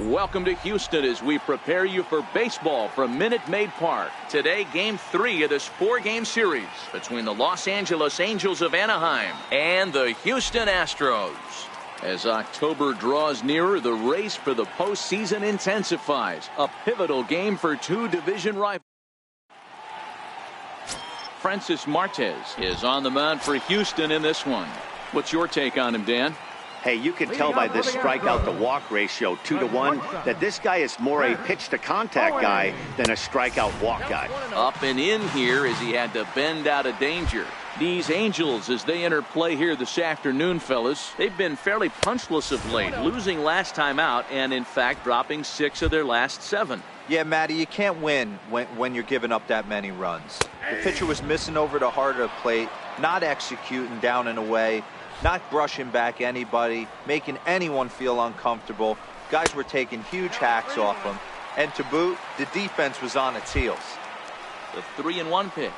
Welcome to Houston as we prepare you for baseball from Minute Maid Park. Today, Game 3 of this 4-game series between the Los Angeles Angels of Anaheim and the Houston Astros. As October draws nearer, the race for the postseason intensifies. A pivotal game for two division rivals. Francis Martes is on the mound for Houston in this one. What's your take on him, Dan? Hey, you can tell by this strikeout to walk ratio 2-to-1 that this guy is more a pitch to contact guy than a strikeout walk guy. Up and in here as he had to bend out of danger. These Angels, as they enter play here this afternoon, fellas, they've been fairly punchless of late, losing last time out and in fact dropping 6 of their last 7. Yeah, Matty, you can't win when you're giving up that many runs. The pitcher was missing over the heart of the plate, not executing down and away, not brushing back anybody, making anyone feel uncomfortable. Guys were taking huge hacks off him. And to boot, the defense was on its heels. The 3-1 pitch.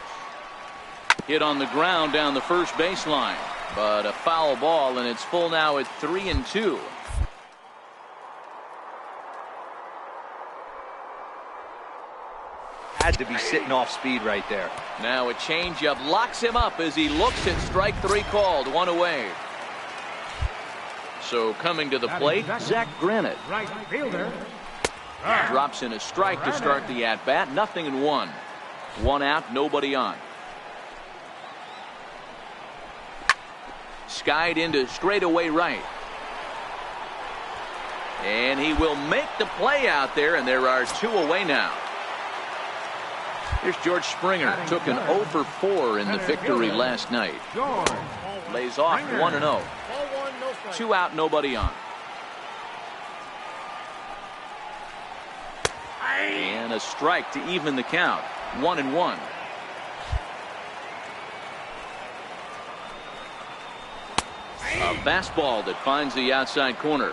Hit on the ground down the first baseline. But a foul ball, and it's full now at 3-2. Had to be sitting off speed right there. Now a changeup locks him up as he looks at strike 3 called, 1 away. So coming to the plate, Zach Granite. Right fielder. Drops in a strike to start the at-bat. 0-1. 1 out, nobody on. Skied into straightaway right. And he will make the play out there, and there are 2 away now. Here's George Springer. Took an 0 for 4 in the victory last night. Lays off 1-0. 2 out, nobody on. And a strike to even the count. 1-1. A fastball that finds the outside corner.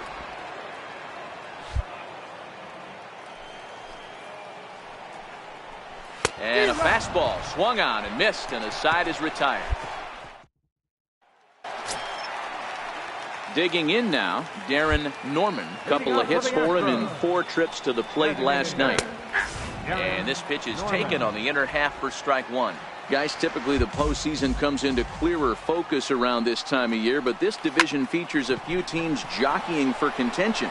And a fastball swung on and missed, and the side is retired. Digging in now, Darren Norman. Couple of hits for him in 4 trips to the plate last night. And this pitch is taken on the inner half for strike 1. Guys, typically the postseason comes into clearer focus around this time of year, but this division features a few teams jockeying for contention.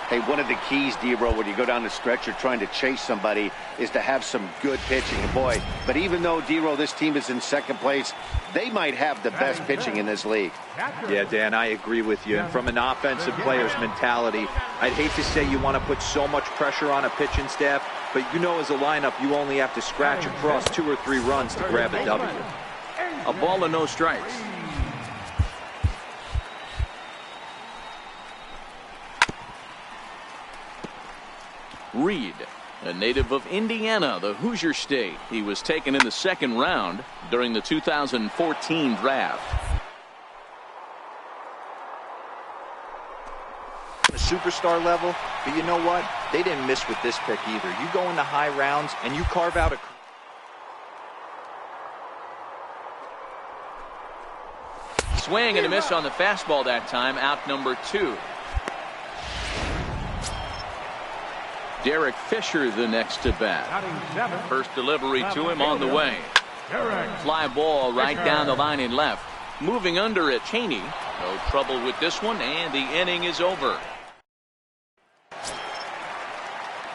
Hey, one of the keys, D-Row, when you go down the stretch, you're trying to chase somebody, is to have some good pitching. And boy, but even though, D-Row, this team is in second place, they might have the best pitching in this league. Yeah, Dan, I agree with you. And from an offensive player's mentality, I'd hate to say you want to put so much pressure on a pitching staff, but you know as a lineup, you only have to scratch across 2 or 3 runs to grab a W. A ball and no strikes. Reed, a native of Indiana, the Hoosier State. He was taken in the 2nd round during the 2014 draft. A superstar level, but you know what? They didn't miss with this pick either. You go into high rounds and you carve out a... Swing and a miss on the fastball that time. Out number 2. Derek Fisher the next to bat. First delivery to him on the way. Fly ball right down the line and left. Moving under it, Cheney. No trouble with this one, and the inning is over.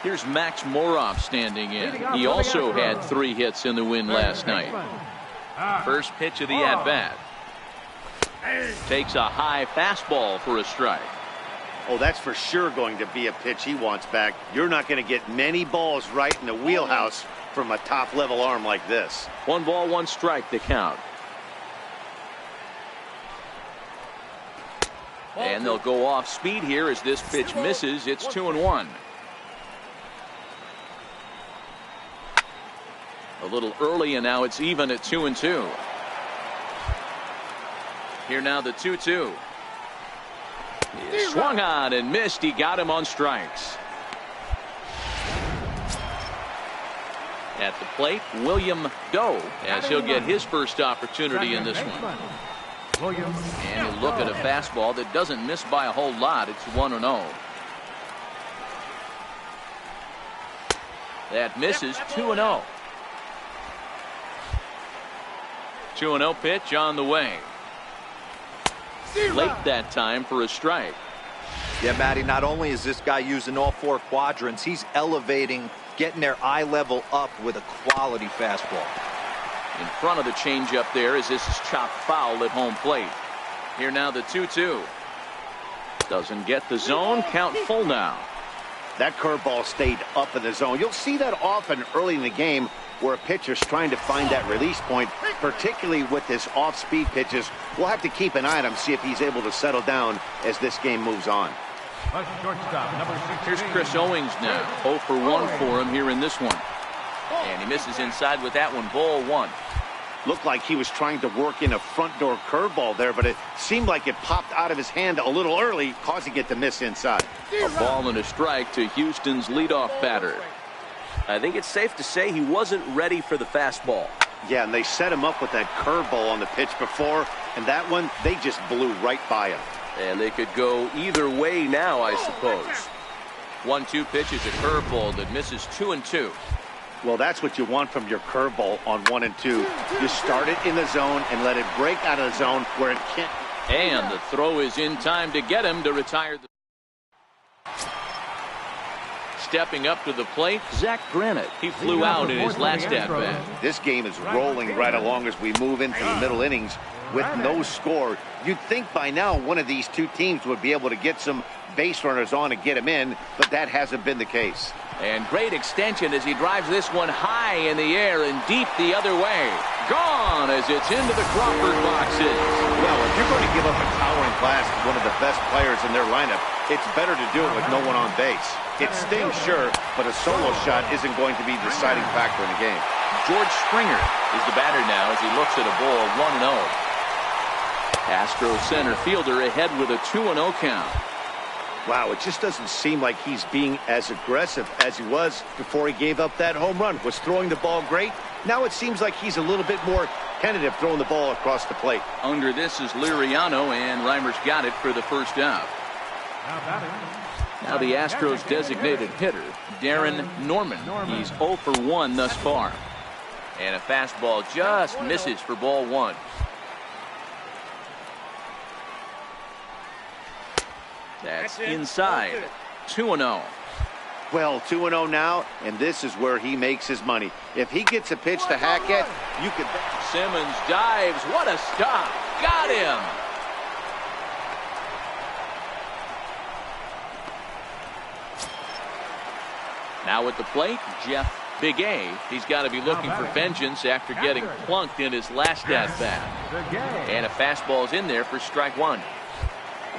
Here's Max Moroff standing in. He also had 3 hits in the win last night. First pitch of the at-bat. Takes a high fastball for a strike. Oh, that's for sure going to be a pitch he wants back. You're not going to get many balls right in the wheelhouse from a top-level arm like this. 1 ball, 1 strike to count. And they'll go off speed here as this pitch misses. It's 2-1. A little early, and now it's even at 2-2. Here now the 2-2. He swung on and missed. He got him on strikes. At the plate, William Doe, as he'll get his first opportunity in this one. And he'll look at a fastball that doesn't miss by a whole lot. It's 1-0. That misses. 2-0. 2-0 pitch on the way. Late that time for a strike. Yeah, Matty, not only is this guy using all four quadrants, he's elevating, getting their eye level up with a quality fastball. In front of the changeup there as this is chopped foul at home plate. Here now the 2-2. Doesn't get the zone. Count full now. That curveball stayed up in the zone. You'll see that often early in the game where a pitcher's trying to find that release point, particularly with his off-speed pitches. We'll have to keep an eye on him, see if he's able to settle down as this game moves on. Here's Chris Owings now. 0 for 1 for him here in this one. And he misses inside with that one. Ball 1. Looked like he was trying to work in a front door curveball there, but it seemed like it popped out of his hand a little early, causing it to miss inside. A ball and a strike to Houston's leadoff batter. I think it's safe to say he wasn't ready for the fastball. Yeah, and they set him up with that curveball on the pitch before, and that one, they just blew right by him. And they could go either way now, I suppose. 1-2 pitch is a curveball that misses 2-2. Well, that's what you want from your curveball on 1 and 2. You start it in the zone and let it break out of the zone where it can't. And the throw is in time to get him to retire. Stepping up to the plate, Zach Granite. He flew out in his last at-bat. This game is rolling right along as we move into the middle innings with no score. You'd think by now one of these two teams would be able to get some base runners on and get him in, but that hasn't been the case. And great extension as he drives this one high in the air and deep the other way. Gone as it's into the Crawford boxes. Well, if you're going to give up a towering blast to one of the best players in their lineup, it's better to do it with no one on base. It stings, sure, but a solo shot isn't going to be the deciding factor in the game. George Springer is the batter now as he looks at a ball 1-0. Astros center fielder ahead with a 2-0 count. Wow, it just doesn't seem like he's being as aggressive as he was before he gave up that home run. Was throwing the ball great. Now it seems like he's a little bit more tentative throwing the ball across the plate. Under this is Liriano, and Reimer's got it for the first out. Now the Astros designated hitter, Darren Norman. He's 0 for 1 thus far. And a fastball just misses for ball 1. That's inside. 2-0. Well, 2-0 now, and this is where he makes his money. If he gets a pitch to Hackett, you could. Simmons dives. What a stop. Got him. Now at the plate, Jeff Big A. He's got to be looking for vengeance after getting plunked in his last at-bat. And a fastball's in there for strike 1.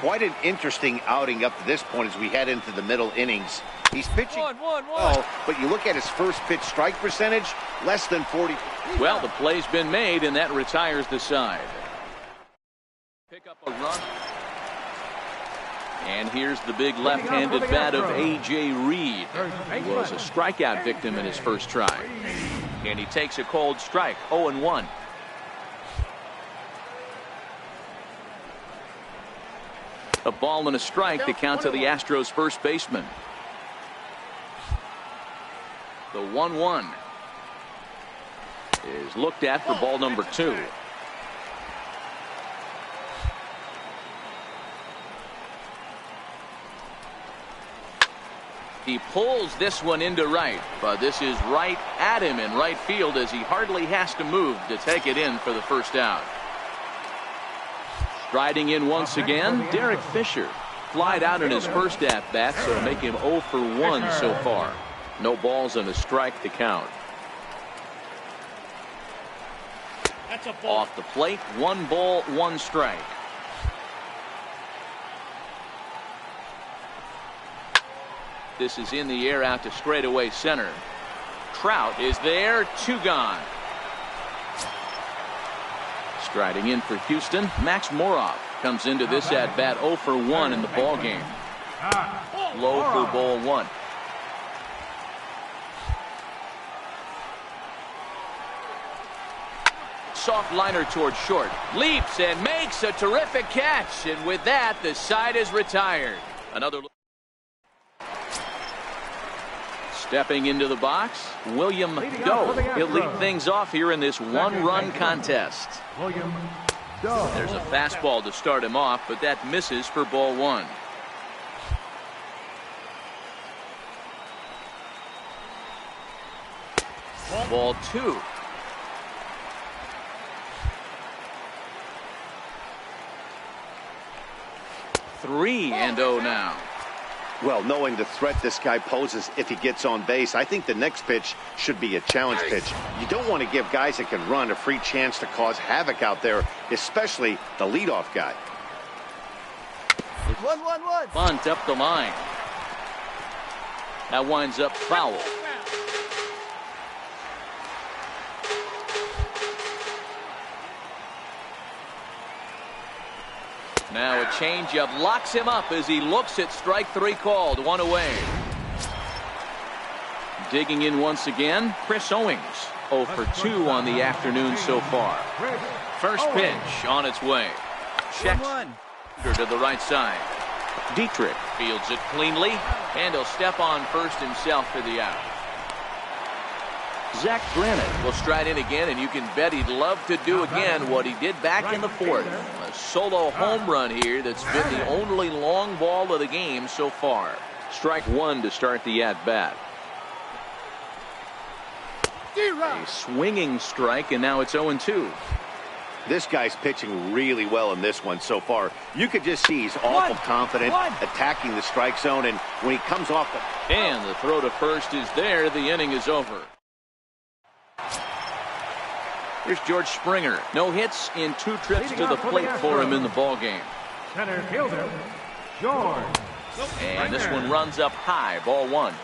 Quite an interesting outing up to this point as we head into the middle innings. He's pitching well, but you look at his first pitch strike percentage, less than 40. Well, the play's been made, and that retires the side. Pick up a run. And here's the big left-handed bat of A.J. Reed. He was a strikeout victim in his first try. And he takes a cold strike, 0-1. A ball and a strike to count to the Astros first baseman. The 1-1 is looked at for ball number 2. He pulls this one into right, but this is right at him in right field as he hardly has to move to take it in for the first out. Striding in once again, Derek Fisher. Flied out in his first at-bat, so make him 0 for 1 so far. No balls and a strike to count. Off the plate, 1 ball, 1 strike. This is in the air out to straightaway center. Trout is there, 2 gone. Striding in for Houston, Max Moroff comes into this at-bat 0 for 1 in the ballgame. Low for ball 1. Soft liner towards short. Leaps and makes a terrific catch. And with that, the side is retired. Another look. Stepping into the box, William Doe. He'll lead things off here in this one-run contest. There's a fastball to start him off, but that misses for ball one. Ball two. Three and oh now. Well, knowing the threat this guy poses if he gets on base, I think the next pitch should be a challenge pitch. You don't want to give guys that can run a free chance to cause havoc out there, especially the leadoff guy. Bunt up the line. That winds up foul. Now a changeup locks him up as he looks at strike three called. One away. Digging in once again, Chris Owings. 0 for 2 on the afternoon so far. First pitch on its way. Checks to the right side. Dietrich fields it cleanly, and he'll step on first himself for the out. Zach Granite will stride in again, and you can bet he'd love to do again what he did back in the fourth. A solo home run here that's been the only long ball of the game so far. Strike one to start the at-bat. A swinging strike, and now it's 0-2. This guy's pitching really well in this one so far. You could just see he's awful confident, attacking the strike zone, and when he comes off the... And the throw to first is there. The inning is over. Here's George Springer. No hits in 2 trips to the plate for him in the ballgame. Center fielder, George. And this one runs up high, ball one.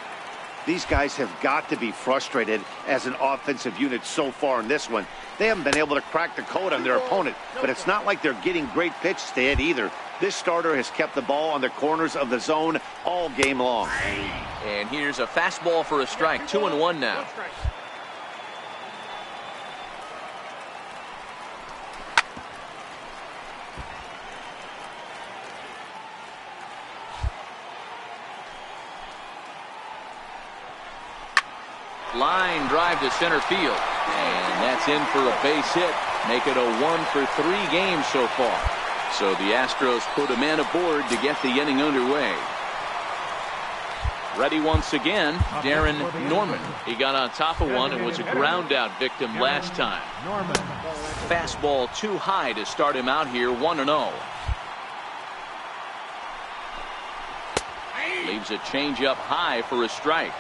These guys have got to be frustrated as an offensive unit so far in this one. They haven't been able to crack the code on their opponent, but it's not like they're getting great pitches to hit either. This starter has kept the ball on the corners of the zone all game long. And here's a fastball for a strike. 2-1 now. Line drive to center field, and that's in for a base hit. Make it a 1 for 3 games so far. So the Astros put a man aboard to get the inning underway. Ready once again, Darren Norman. He got on top of one and was a ground out victim last time. Fastball too high to start him out here, 1-0. Leaves a changeup high for a strike.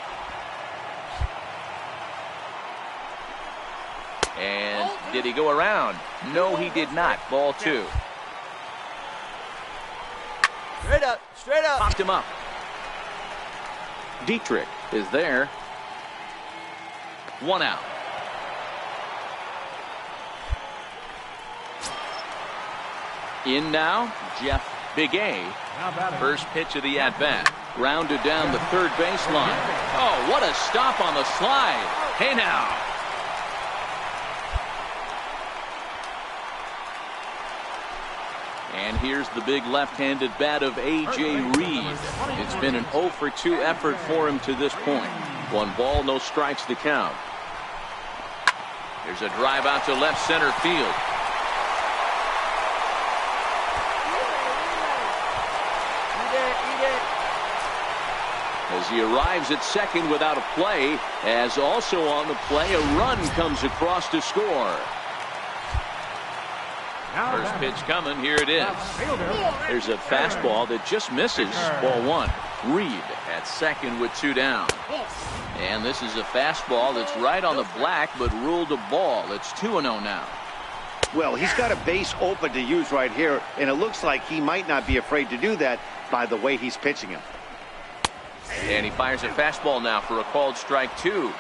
And did he go around? No, he did not. Ball 2. Straight up, straight up. Popped him up. Dietrich is there. 1 out. In now, Jeff Big A. First pitch of the at-bat. Grounded down the third baseline. Oh, what a stop on the slide. Hey now. And here's the big left-handed bat of A.J. Reed. It's been an 0 for 2 effort for him to this point. 1 ball, no strikes to count. There's a drive out to left center field. As he arrives at second without a play, as also on the play, a run comes across to score. First pitch coming. Here it is. There's a fastball that just misses. Ball 1. Reed at second with 2 down. And this is a fastball that's right on the black but ruled a ball. It's 2-0 now. Well, he's got a base open to use right here, and it looks like he might not be afraid to do that by the way he's pitching him. And he fires a fastball now for a called strike 2.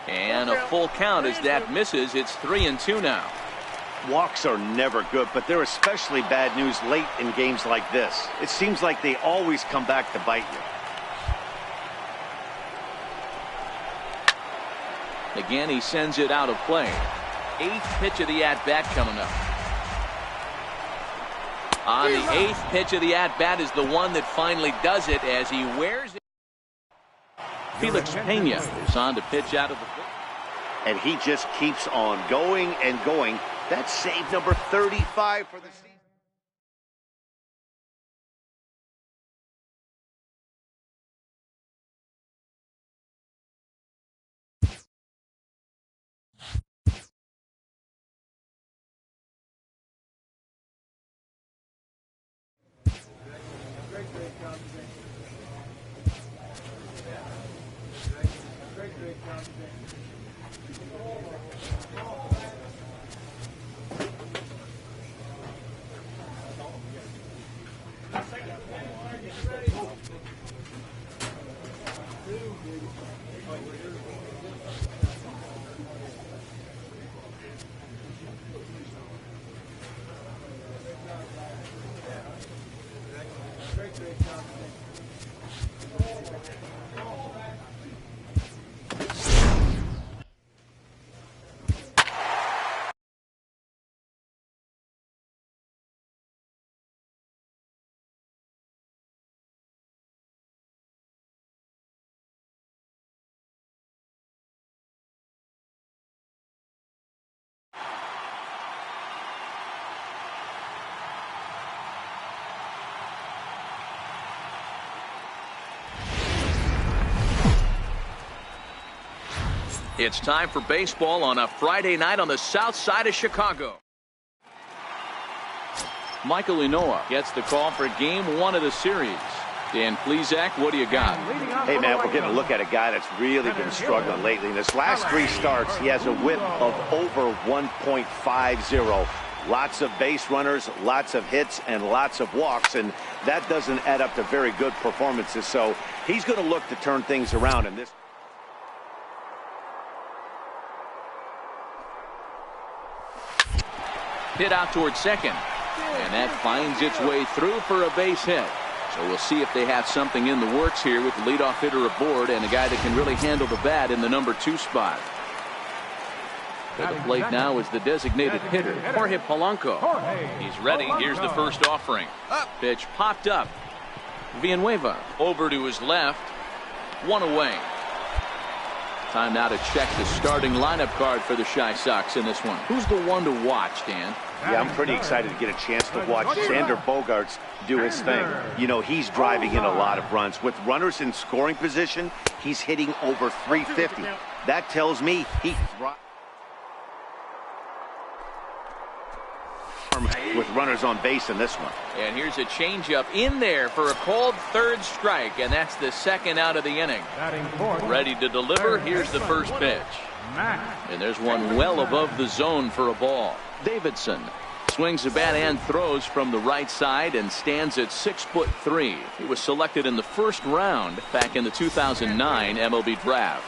And a full count as that misses. It's 3-2 now. Walks are never good, but they're especially bad news late in games like this. It seems like they always come back to bite you. Again, he sends it out of play. 8th pitch of the at-bat coming up. On the 8th pitch of the at-bat is the one that finally does it as he wears it. Felix Pena is on to pitch out of the field. And he just keeps on going and going. That's save number 35 for the season. It's time for baseball on a Friday night on the south side of Chicago. Michael Inoa gets the call for game 1 of the series. Dan Plesac, what do you got? Hey, man, we're getting a look at a guy that's really been struggling lately. In his last 3 starts, he has a whip of over 1.50. Lots of base runners, lots of hits, and lots of walks, and that doesn't add up to very good performances. So he's going to look to turn things around in this. Hit out towards second, and that finds its way through for a base hit. So we'll see if they have something in the works here with the leadoff hitter aboard and a guy that can really handle the bat in the number 2 spot. At the plate now is the designated hitter, Jorge Polanco. He's ready. Here's the first offering. Pitch popped up. Villanueva over to his left. 1 away. Time now to check the starting lineup card for the Chi Sox in this one. Who's the one to watch, Dan? Yeah, I'm pretty excited to get a chance to watch Xander Bogaerts do his thing. You know, he's driving in a lot of runs. With runners in scoring position, he's hitting over 350. That tells me he's with runners on base in this one. And here's a changeup in there for a called 3rd strike, and that's the 2nd out of the inning. Ready to deliver. Here's the first pitch. And there's one well above the zone for a ball. Davidson swings the bat and throws from the right side and stands at 6'3". He was selected in the 1st round back in the 2009 MLB draft.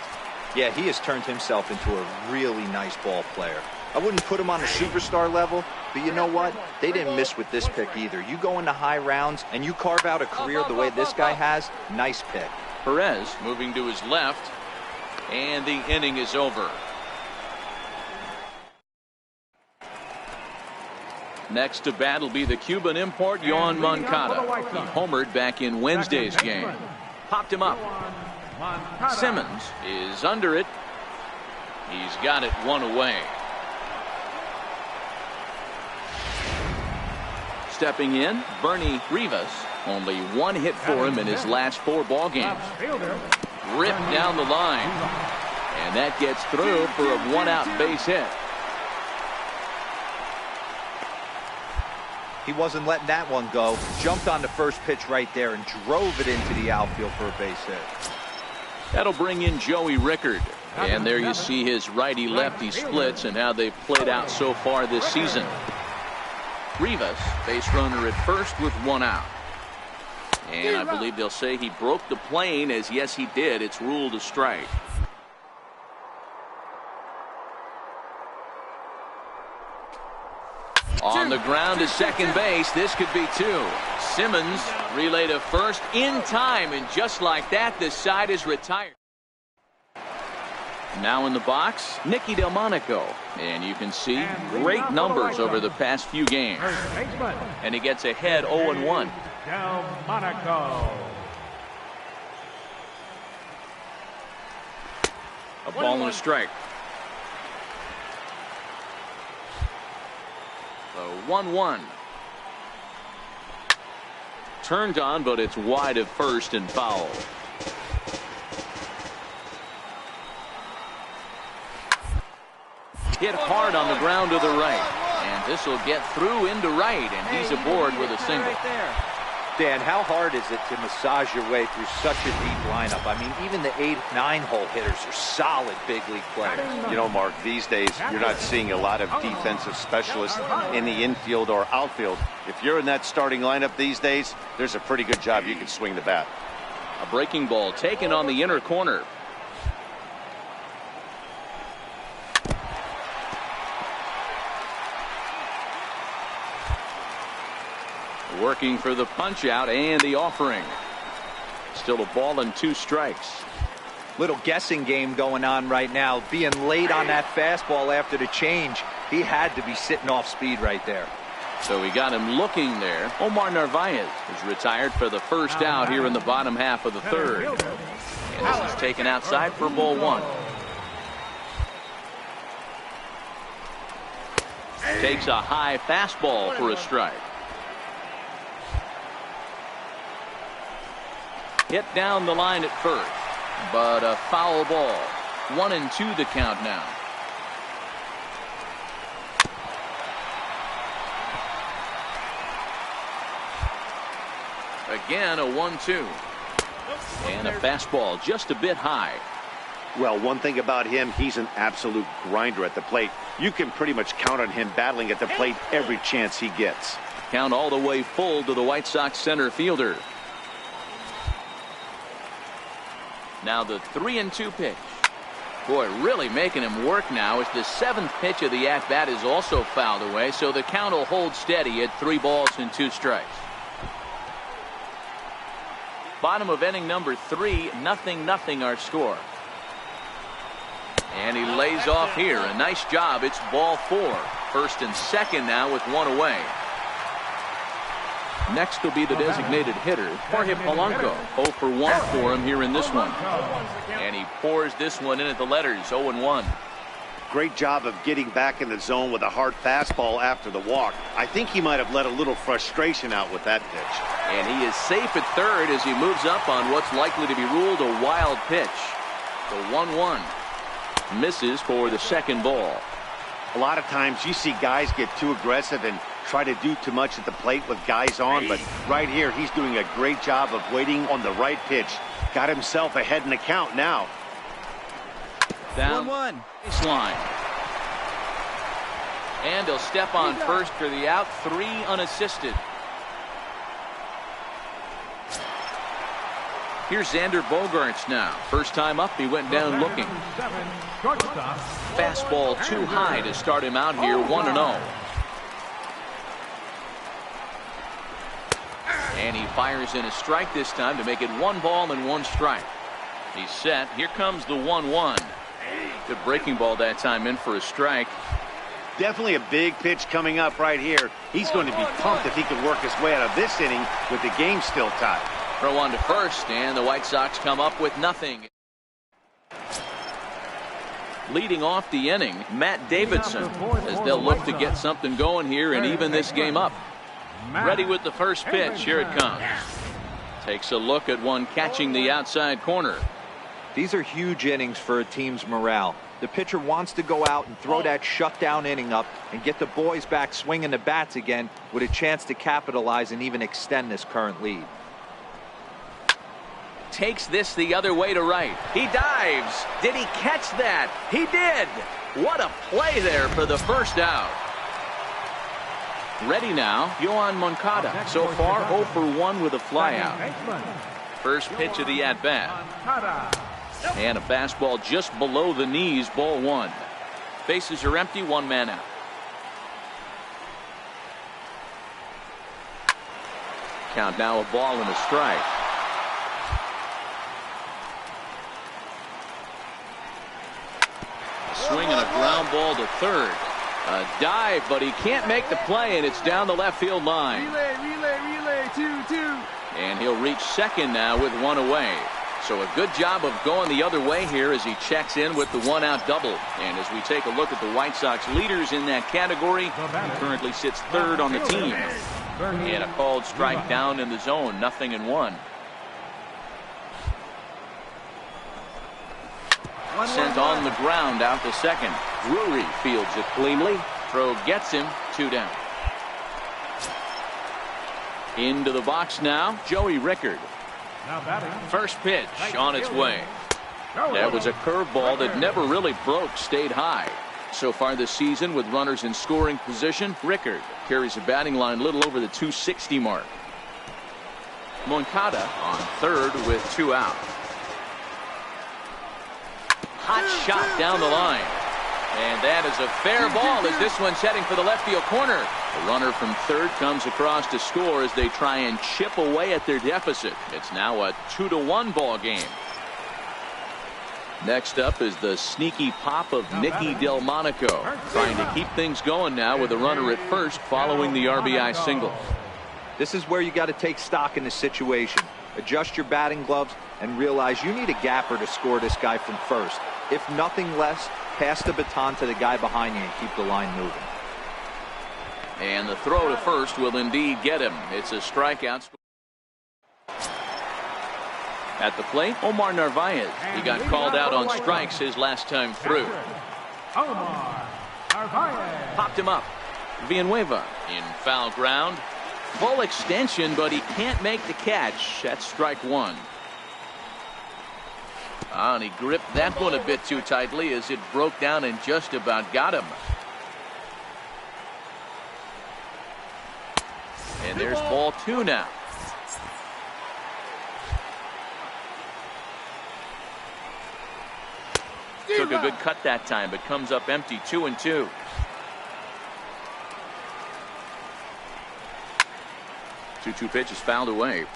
Yeah, he has turned himself into a really nice ball player. I wouldn't put him on the superstar level, but you know what? They didn't miss with this pick either. You go into high rounds and you carve out a career the way this guy has, nice pick. Perez moving to his left, and the inning is over. Next to bat will be the Cuban import, Yoan Moncada. He homered back in Wednesday's game. Popped him up. Simmons is under it. He's got it 1 away. Stepping in, Bernie Rivas. Only 1 hit for him in his last 4 ball games. Ripped down the line. And that gets through for a 1-out base hit. He wasn't letting that one go. Jumped on the first pitch right there and drove it into the outfield for a base hit. That'll bring in Joey Rickard. And there you see his righty-lefty splits and how they've played out so far this season. Rivas, base runner at first with 1 out. And I believe they'll say he broke the plane, as yes he did. It's ruled a strike. On the ground to second base. This could be 2. Simmons relay to first in time, and just like that, the side is retired. Now in the box, Nicky Delmonico. And you can see great numbers over the past few games. And he gets ahead 0-1. Delmonico. A ball and a strike. The 1-1. Turned on, but it's wide of first and foul. Hit hard on the ground to the right. And this will get through into right, and he's aboard with a single. Right there. Dan, how hard is it to massage your way through such a deep lineup? I mean, even the 8-9 hole hitters are solid big league players. You know, Mark, these days you're not seeing a lot of defensive specialists in the infield or outfield. If you're in that starting lineup these days, there's a pretty good job you can swing the bat. A breaking ball taken on the inner corner. Working for the punch out and the offering. Still a ball and 2 strikes. Little guessing game going on right now. Being late on that fastball after the change. He had to be sitting off speed right there. So we got him looking there. Omar Narvaez is retired for the first out here in the bottom half of the third. And this is taken outside for ball 1. Takes a high fastball for a strike. Hit down the line at first, but a foul ball. 1-2 the count now. Again a 1-2. And a fastball just a bit high. Well, one thing about him, he's an absolute grinder at the plate. You can pretty much count on him battling at the plate every chance he gets. Count all the way full to the White Sox center fielder. Now the 3-2 pitch. Boy, really making him work now as the 7th pitch of the at-bat is also fouled away, so the count will hold steady at 3 balls and 2 strikes. Bottom of inning number 3, 0-0 our score. And he lays off here. A nice job. It's ball 4. First and second now with 1 away. Next will be the designated hitter, Jorge Polanco. 0 for 1 for him here in this one. And he pours this one in at the letters, 0-1. Great job of getting back in the zone with a hard fastball after the walk. I think he might have let a little frustration out with that pitch. And he is safe at third as he moves up on what's likely to be ruled a wild pitch. The 1-1 misses for the second ball. A lot of times you see guys get too aggressive and try to do too much at the plate with guys on, but right here he's doing a great job of waiting on the right pitch. Got himself ahead in the count now. Down 1-1. baseline. And he'll step on first for the out, 3 unassisted. Here's Xander Bogaerts now. First time up, he went down looking. Fastball too high to start him out here, 1-0. And he fires in a strike this time to make it 1 ball and 1 strike. He's set. Here comes the 1-1. Good breaking ball that time in for a strike. Definitely a big pitch coming up right here. He's going to be pumped if he can work his way out of this inning with the game still tied. Throw on to first, and the White Sox come up with nothing. Leading off the inning, Matt Davidson, as they'll look to get something going here and even this game up. Ready with the first pitch. Here it comes. Takes a look at one catching the outside corner. These are huge innings for a team's morale. The pitcher wants to go out and throw that shutdown inning up and get the boys back swinging the bats again with a chance to capitalize and even extend this current lead. Takes this the other way to right. He dives. Did he catch that? He did. What a play there for the first out. Ready now, Yohan Moncada. So far 0 for 1 with a flyout. First pitch of the at-bat. And a fastball just below the knees, ball 1. Bases are empty, 1 man out. Count now, a ball and a strike. swing and a ground ball to third. A dive, but he can't make the play, and it's down the left field line. Relay, 2-2. And he'll reach second now with one away. So a good job of going the other way here as he checks in with the one-out double. And as we take a look at the White Sox leaders in that category, he currently sits third on the team. And a called strike down in the zone, 0-1. Sent on the ground out to second. Drury fields it cleanly. Throw gets him, 2 down. Into the box now, Joey Rickard. First pitch on its way. That was a curveball that never really broke, stayed high. So far this season with runners in scoring position, Rickard carries a batting line little over the 260 mark. Moncada on third with 2 out. Hot shot down the line. And that is a fair ball as this one's heading for the left field corner. The runner from third comes across to score as they try and chip away at their deficit. It's now a 2-1 ball game. Next up is the sneaky pop of Nicky Delmonico, trying to keep things going now with a runner at first following the RBI single. This is where you got to take stock in the situation. Adjust your batting gloves and realize you need a gapper to score this guy from first. If nothing less, pass the baton to the guy behind you and keep the line moving. And the throw to first will indeed get him. It's a strikeout. At the plate, Omar Narvaez. He got called out on strikes his last time through. Omar Narvaez. Popped him up. Villanueva in foul ground. Full extension, but he can't make the catch. That's strike 1. And he gripped that one a bit too tightly as it broke down and just about got him. And there's ball 2 now. Took a good cut that time, but comes up empty, 2-2. Two pitch is fouled away.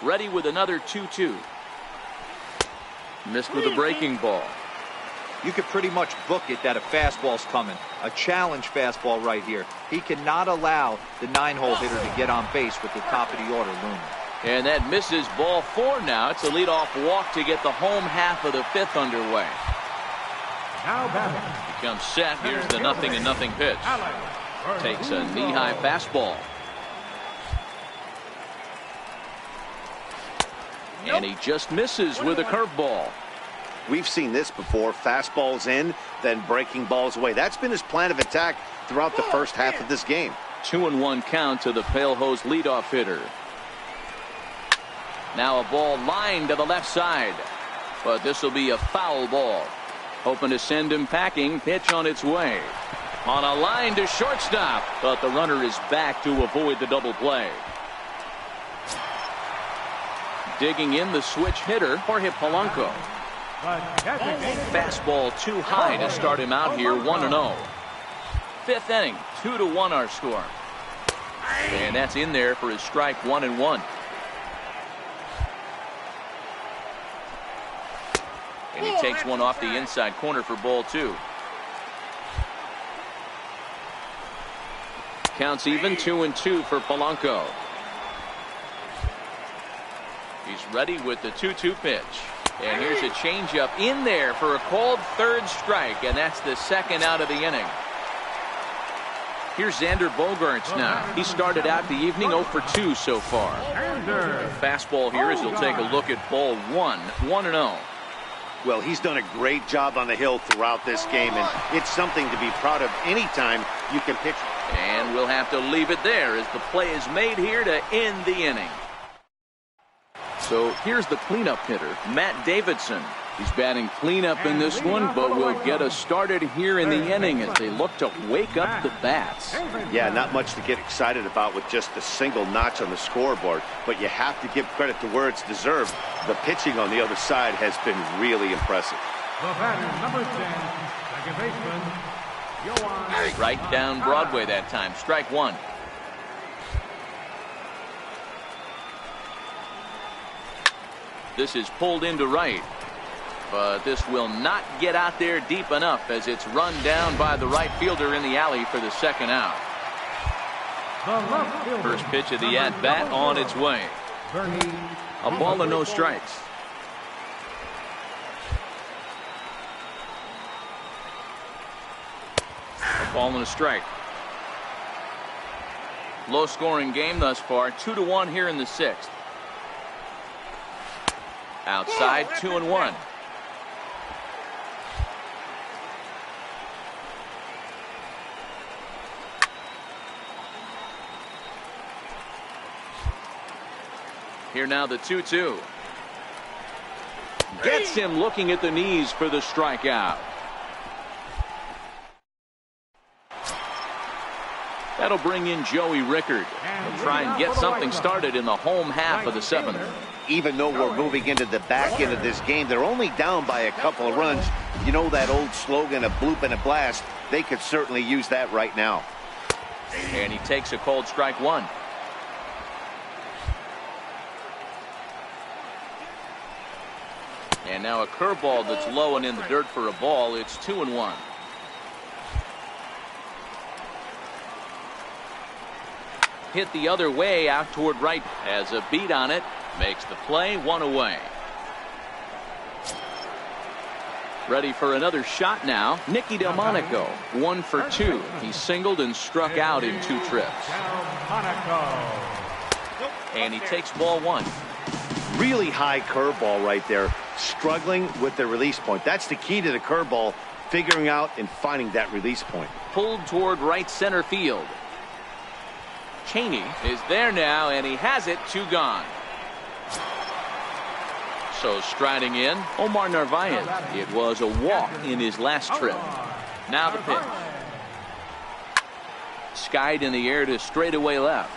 Ready with another 2-2. Missed with a breaking ball. You could pretty much book it that a fastball's coming. A challenge fastball right here. He cannot allow the 9-hole hitter to get on base with the top of the order looming. And that misses, ball 4 now. It's a leadoff walk to get the home half of the 5th underway. Now batting. Becomes set. Here's the 0-0 pitch. Takes a knee-high fastball. And he just misses with a curveball. We've seen this before. Fastballs in, then breaking balls away. That's been his plan of attack throughout the first half of this game. 2-1 count to the Pale Hose leadoff hitter. Now a ball lined to the left side. But this will be a foul ball. Hoping to send him packing. Pitch on its way. On a line to shortstop. But the runner is back to avoid the double play. Digging in the switch hitter, Jorge Polanco. Fastball too high to start him out here, 1-0. 5th inning, 2-1 our score. And that's in there for his strike 1-1. And he takes one off the inside corner for ball 2. Counts even, 2-2 for Polanco. He's ready with the 2-2 pitch. And here's a changeup in there for a called 3rd strike, and that's the 2nd out of the inning. Here's Xander Bogaerts now. He started out the evening 0 for 2 so far. Fastball here as he'll take a look at ball 1, 1-0. Well, he's done a great job on the hill throughout this game, and it's something to be proud of anytime you can pitch. And we'll have to leave it there as the play is made here to end the inning. So here's the cleanup hitter, Matt Davidson. He's batting cleanup in this one, but will get us started here in the inning as they look to wake up the bats. Yeah, not much to get excited about with just a single notch on the scoreboard, but you have to give credit to where it's deserved. The pitching on the other side has been really impressive. The batter, number 10, second baseman, Right down Broadway that time, strike 1. This is pulled into right. But this will not get out there deep enough as it's run down by the right fielder in the alley for the second out. First pitch of the at-bat on its way. A ball and no strikes. A ball and a strike. Low scoring game thus far. 2-1 here in the sixth. Outside, 2-1. Here now the 2-2. Gets him looking at the knees for the strikeout. That'll bring in Joey Rickard. He'll try and get something started in the home half of the seventh. Even though we're moving into the back end of this game, they're only down by a couple of runs. You know that old slogan, a bloop and a blast? They could certainly use that right now. And he takes a cold strike one. And now a curveball that's low and in the dirt for a ball. It's 2-1. Hit the other way out toward right. Has a beat on it. Makes the play. One away. Ready for another shot now. Nicky Delmonico. 1 for 2. He singled and struck out in 2 trips. And he takes ball 1. Really high curveball right there. Struggling with the release point. That's the key to the curveball. Figuring out and finding that release point. Pulled toward right center field. Cheney is there now, and he has it. 2 gone. So striding in, Omar Narvaez. It was a walk in his last trip. Now the pitch. Skied in the air to straightaway left.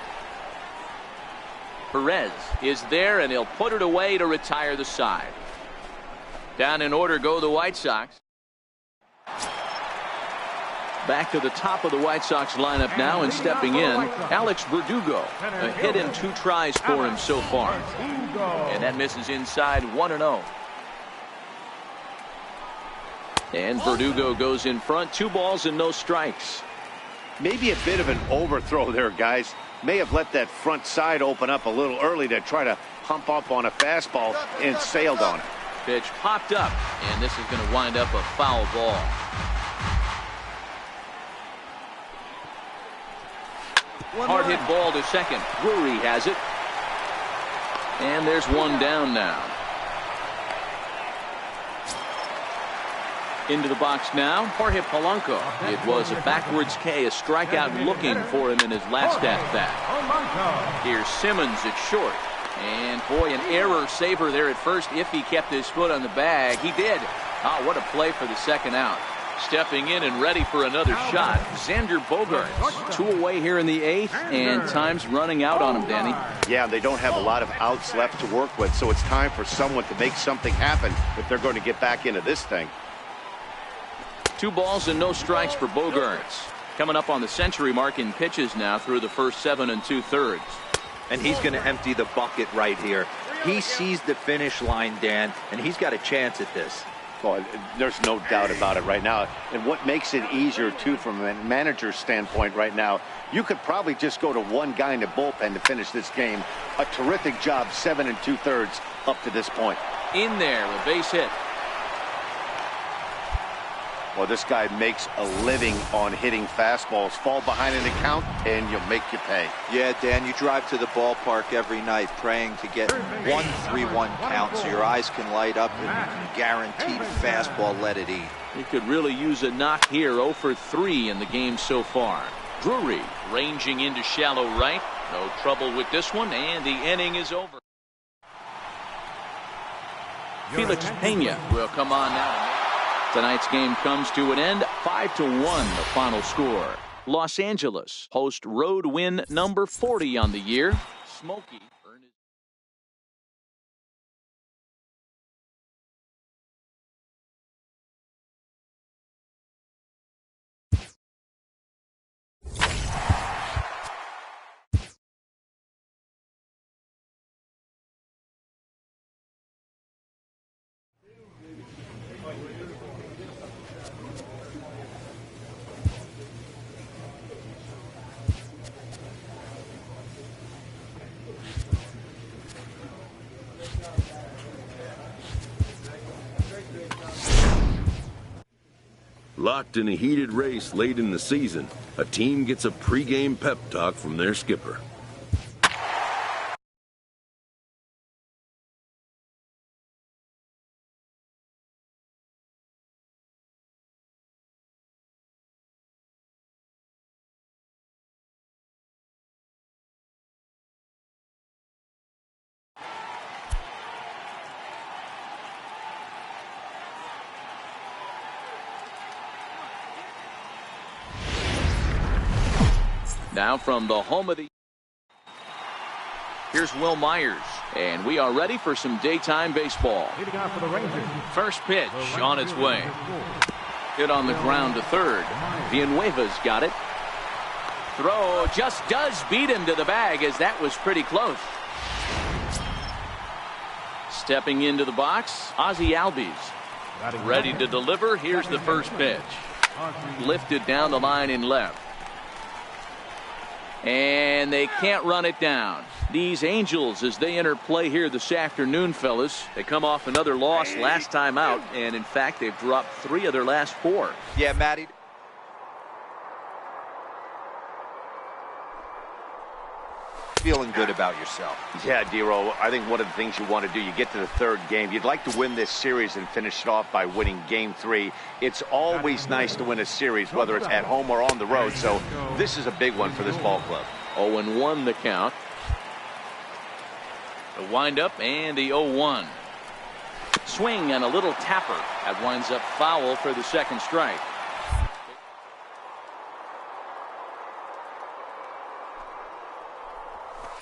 Perez is there, and he'll put it away to retire the side. Down in order go the White Sox. Back to the top of the White Sox lineup now, and stepping in, Alex Verdugo. A hit in 2 tries for him so far. And that misses inside 1-0. And Verdugo goes in front. 2 balls and no strikes. Maybe a bit of an overthrow there, guys. May have let that front side open up a little early to try to hump up on a fastball and sailed on it. Pitch popped up, and this is going to wind up a foul ball. Hard hit ball to second. Drury has it. And there's 1 down now. Into the box now, Jorge Polanco. It was a backwards K, a strikeout looking for him in his last at-bat. Here's Simmons at short. And boy, an error saver there at first if he kept his foot on the bag. He did. Oh, what a play for the second out. Stepping in and ready for another shot, Xander Bogaerts. 2 away here in the 8th, and time's running out on him, Danny. Yeah, they don't have a lot of outs left to work with, so it's time for someone to make something happen if they're going to get back into this thing. 2 balls and no strikes for Bogaerts. Coming up on the century mark in pitches now through the first 7 2/3. And he's going to empty the bucket right here. He sees the finish line, Dan, and he's got a chance at this. Well, there's no doubt about it right now. And what makes it easier, too, from a manager's standpoint right now, you could probably just go to 1 guy in the bullpen to finish this game. A terrific job, 7 2/3 up to this point. In there, a base hit. Well, this guy makes a living on hitting fastballs. Fall behind in the count, and you'll make you pay. Yeah, Dan, you drive to the ballpark every night praying to get 1-3-1 count so your eyes can light up and you can guaranteed fastball let it eat. He could really use a knock here. 0 for 3 in the game so far. Drury ranging into shallow right. No trouble with this one, and the inning is over. Felix Pena will come on now. Tonight's game comes to an end. 5-1 the final score. Los Angeles host road win number 40 on the year. Smokey Locked in a heated race late in the season, a team gets a pregame pep talk from their skipper. Now from the home of the... Here's Will Myers. And we are ready for some daytime baseball. Leading off for the Rangers. First pitch on its way. Hit on the ground to third. Villanueva's got it. Throw just does beat him to the bag, as that was pretty close. Stepping into the box, Ozzie Albies. Ready to deliver. Here's the first pitch. Lifted down the line in left. And they can't run it down. These Angels, as they enter play here this afternoon, fellas, they come off another loss last time out, and in fact they've dropped 3 of their last 4. Yeah, Matty. Feeling good about yourself. Yeah, Dero, I think one of the things you want to do, you get to the 3rd game, you'd like to win this series and finish it off by winning game 3. It's always nice to win a series, whether it's at home or on the road, so this is a big one for this ball club. 0-1 the count. The windup and the 0-1. Swing and a little tapper. That winds up foul for the second strike.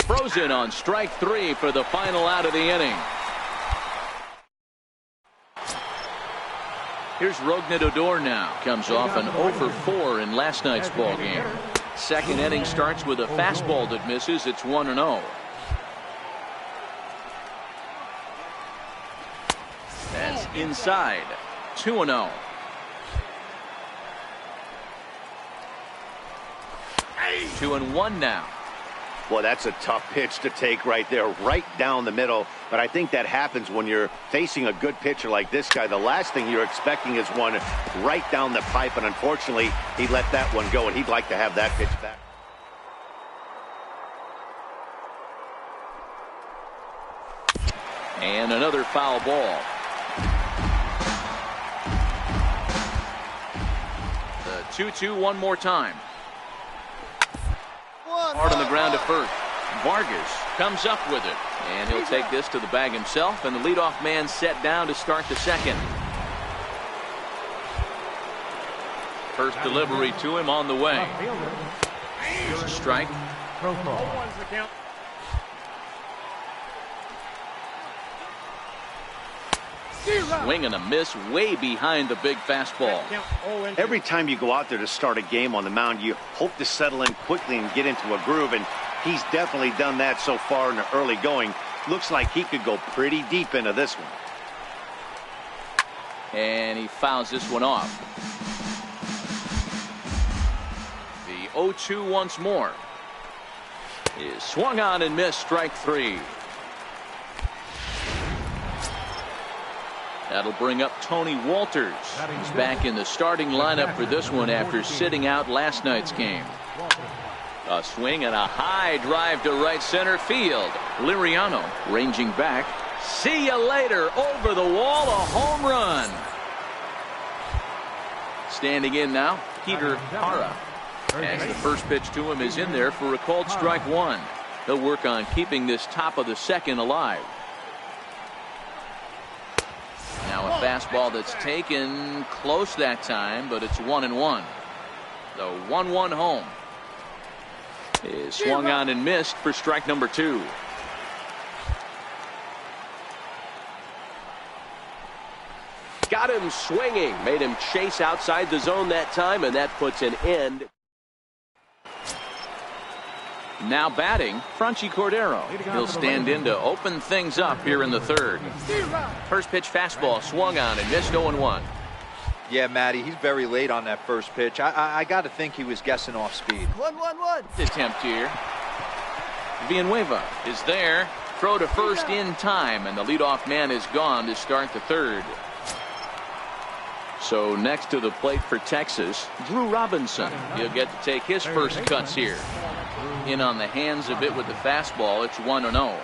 Frozen on strike 3 for the final out of the inning. Here's Rougned Odor now. Comes off an 0 for 4 in last night's ball game. Second inning starts with a fastball that misses. It's 1-0. That's inside. 2-0. Hey. 2-1 now. Boy, that's a tough pitch to take right there, right down the middle. But I think that happens when you're facing a good pitcher like this guy. The last thing you're expecting is one right down the pipe, and unfortunately, he let that one go, and he'd like to have that pitch back. And another foul ball. The 2-2 one more time. Hard on the ground to first. Vargas comes up with it, and he'll take this to the bag himself, and the leadoff man set down to start the second. First delivery to him on the way. Here's a strike. Swing and a miss way behind the big fastball. Every time you go out there to start a game on the mound, you hope to settle in quickly and get into a groove, and he's definitely done that so far in the early going. Looks like he could go pretty deep into this one. And he fouls this one off. The 0-2 once more. Is swung on and missed, strike 3. That'll bring up Tony Walters. He's back in the starting lineup for this one after sitting out last night's game. A swing and a high drive to right center field. Liriano ranging back. See you later. Over the wall, a home run. Standing in now, Peter Hara. As the first pitch to him is in there for a called strike 1. He'll work on keeping this top of the second alive. Now a fastball that's taken close that time, but it's 1-1. The 1-1 home is swung on and missed for strike number 2. Got him swinging, made him chase outside the zone that time, and that puts an end. Now batting, Franchy Cordero. He'll stand in to open things up here in the third. First pitch fastball swung on and missed 0-1. Yeah, Matty, he's very late on that first pitch. I got to think he was guessing off speed. 1-1-1. Attempt here. Villanueva is there. Throw to first in time, and the leadoff man is gone to start the third. So next to the plate for Texas, Drew Robinson. He'll get to take his first cuts here. In on the hands a bit with the fastball. It's 1-0.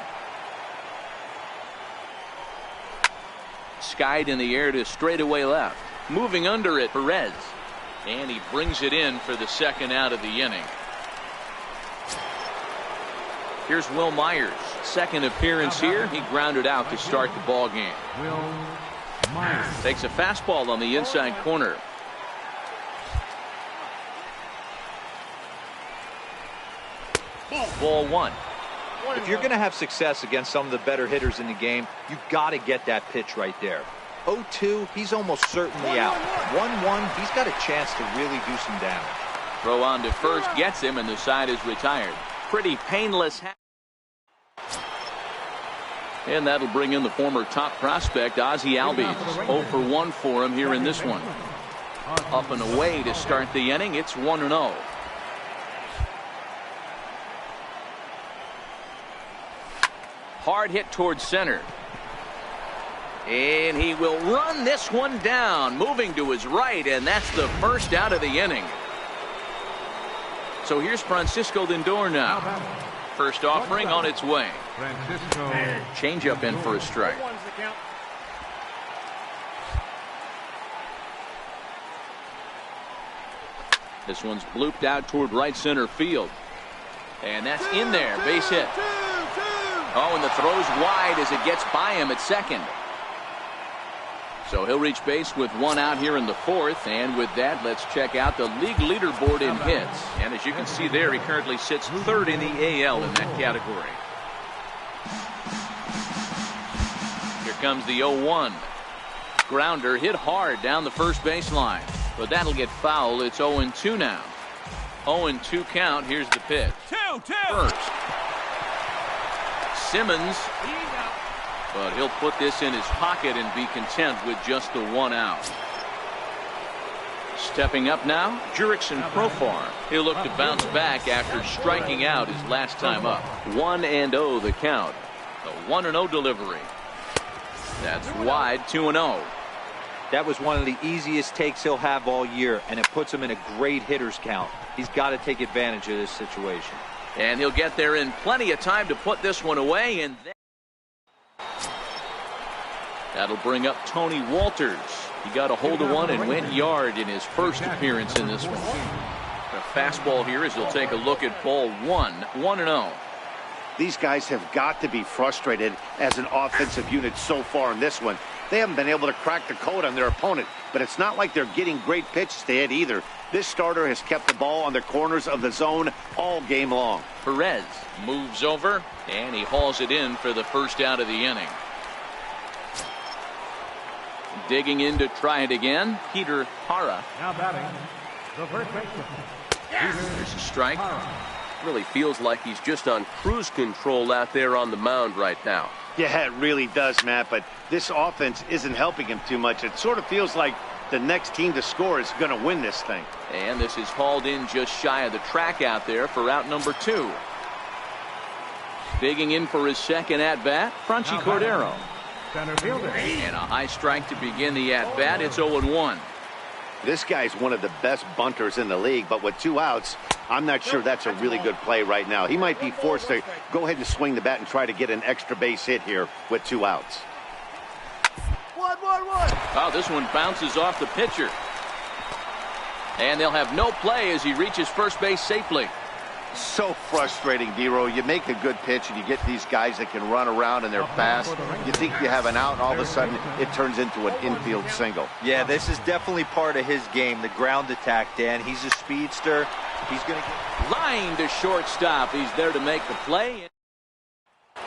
Skied in the air to straightaway left. Moving under it, Perez. And he brings it in for the second out of the inning. Here's Will Myers. Second appearance here. He grounded out to start the ball game. Will Myers takes a fastball on the inside corner. Ball one. If you're going to have success against some of the better hitters in the game, you've got to get that pitch right there. 0-2, he's almost certainly out. 1-1, he's got a chance to really do some damage. Throw on to first gets him, and the side is retired. Pretty painless. And that'll bring in the former top prospect, Ozzie Albies. 0 for 1 for him here in this one. Up and away to start the inning. It's 1-0. Hard hit towards center. And he will run this one down, moving to his right, and that's the first out of the inning. So here's Francisco Lindor now. First offering on its way. Changeup in for a strike. This one's blooped out toward right center field. And that's in there. Base hit. Oh, and the throw's wide as it gets by him at second. So he'll reach base with one out here in the fourth. And with that, let's check out the league leaderboard in hits. And as you can see there, he currently sits third in the AL in that category. Here comes the 0-1. Grounder hit hard down the first baseline. But that'll get foul. It's 0-2 now. 0-2 count. Here's the pitch. 2-2. First. Simmons. But he'll put this in his pocket and be content with just the one out. Stepping up now, Jurickson Profar. He'll look to bounce back after striking out his last time up. 1-0 the count. The 1-0 delivery. That's wide. 2-0. That was one of the easiest takes he'll have all year, and it puts him in a great hitter's count. He's got to take advantage of this situation. And he'll get there in plenty of time to put this one away, and that'll bring up Tony Walters. He got a hold of one and went yard in his first appearance in this one. The fastball here as he'll take a look at ball one. 1-0. These guys have got to be frustrated as an offensive unit so far in this one. They haven't been able to crack the code on their opponent, but it's not like they're getting great pitches to hit either. This starter has kept the ball on the corners of the zone all game long. Perez moves over, and he hauls it in for the first out of the inning. Digging in to try it again, Peter Hara. Now batting, the first baseman. There's a strike. Really feels like he's just on cruise control out there on the mound right now. Yeah, it really does, Matt, but this offense isn't helping him too much. It sort of feels like the next team to score is going to win this thing. And this is hauled in just shy of the track out there for out number 2. Digging in for his second at-bat, Franchy Cordero. Center fielder. And a high strike to begin the at-bat. It's 0-1. This guy's one of the best bunters in the league, but with 2 outs, I'm not sure that's a really good play right now. He might be forced to go ahead and swing the bat and try to get an extra base hit here with 2 outs. 1-1-1. Oh, this one bounces off the pitcher. And they'll have no play as he reaches first base safely. So frustrating, D-Row. You make a good pitch and you get these guys that can run around and they're fast. You think you have an out, and all of a sudden it turns into an infield single. Yeah, this is definitely part of his game, the ground attack, Dan. He's a speedster. He's going to get Line to shortstop. He's there to make the play.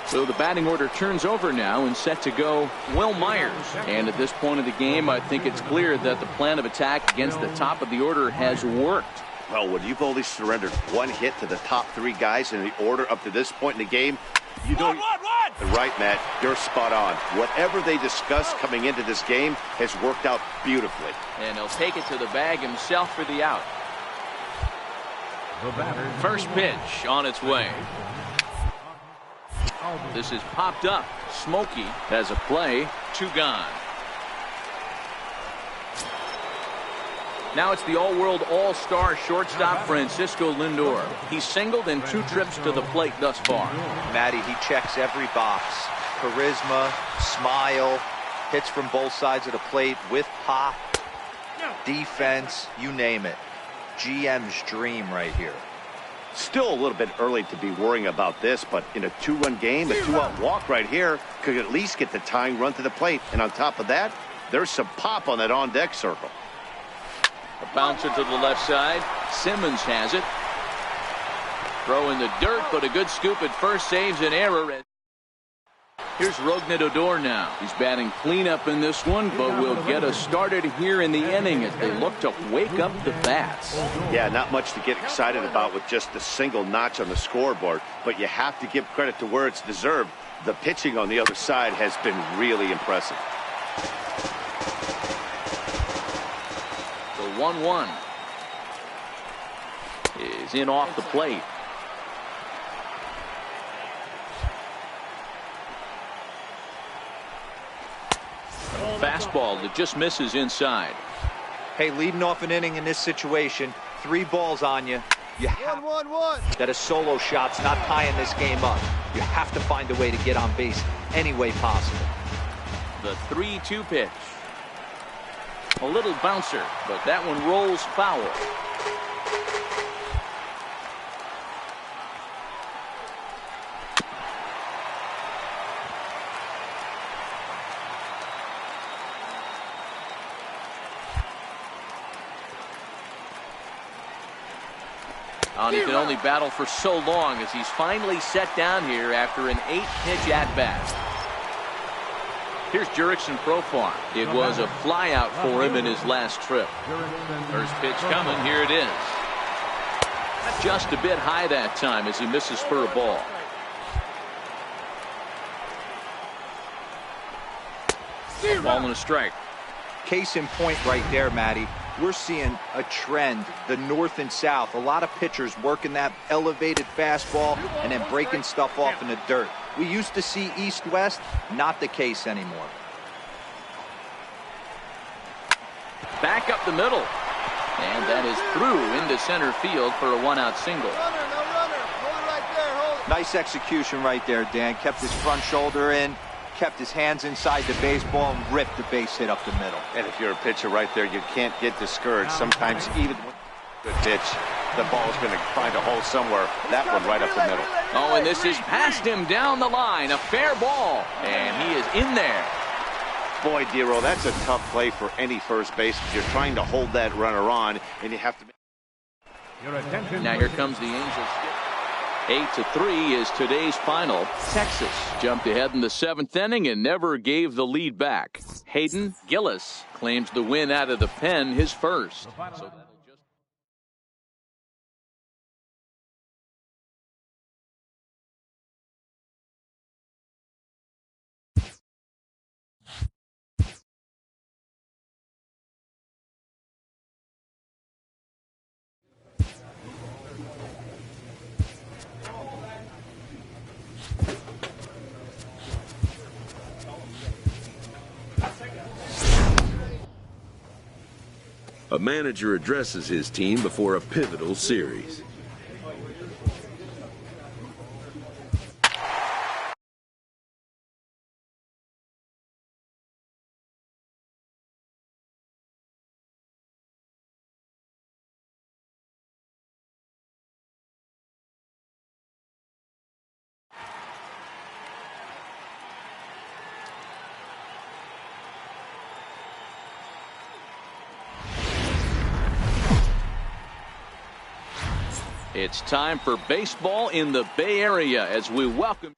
So the batting order turns over now and set to go Will Myers. And at this point of the game, I think it's clear that the plan of attack against the top of the order has worked. Well, when you've only surrendered 1 hit to the top 3 guys in the order up to this point in the game, you don't. Right, Matt, you're spot on. Whatever they discussed coming into this game has worked out beautifully. And he'll take it to the bag himself for the out. First pitch on its way. This is popped up. Smokey has a play. 2 gone. Now it's the all-world all-star shortstop Francisco Lindor. He's singled in 2 trips to the plate thus far. Matty, he checks every box. Charisma, smile, hits from both sides of the plate with pop, defense, you name it. GM's dream right here. Still a little bit early to be worrying about this, but in a 2-run game, a 2-out walk right here could at least get the tying run to the plate. And on top of that, there's some pop on that on-deck circle. A bouncer to the left side. Simmons has it. Throw in the dirt, but a good scoop at first saves an error. Here's Rougned Odor now. He's batting cleanup in this one, but will get us started here in the inning as they look to wake up the bats. Yeah, not much to get excited about with just a single notch on the scoreboard, but you have to give credit to where it's deserved. The pitching on the other side has been really impressive. The 1-1 is in off the plate. Fastball that just misses inside. Hey, leading off an inning in this situation, 3 balls on you. You have that a solo shot's not tying this game up. You have to find a way to get on base any way possible. The 3-2 pitch. A little bouncer, but that one rolls foul. And he can only battle for so long as he's finally set down here after an 8-pitch at-bat. Here's Jurickson Profar. It was a flyout for him in his last trip. First pitch coming. Here it is. Just a bit high that time as he misses for a ball. A ball and a strike. Case in point right there, Matty. We're seeing a trend, the north and south. A lot of pitchers working that elevated fastball and then breaking stuff off in the dirt. We used to see east-west, not the case anymore. Back up the middle. And that is through into center field for a 1-out single. Nice execution right there, Dan. Kept his front shoulder in, kept his hands inside the baseball, and ripped the base hit up the middle. And if you're a pitcher right there, you can't get discouraged. Sometimes even with a good pitch, the ball's going to find a hole somewhere. That one right up the middle. Oh, and this is past him down the line. A fair ball. And he is in there. Boy, Dero, that's a tough play for any first baseman. You're trying to hold that runner on, and you have to. Now here comes the Angels. 8-3 is today's final. Texas jumped ahead in the 7th inning and never gave the lead back. Hayden Gillis claims the win out of the pen, his first. A manager addresses his team before a pivotal series. It's time for baseball in the Bay Area as we welcome.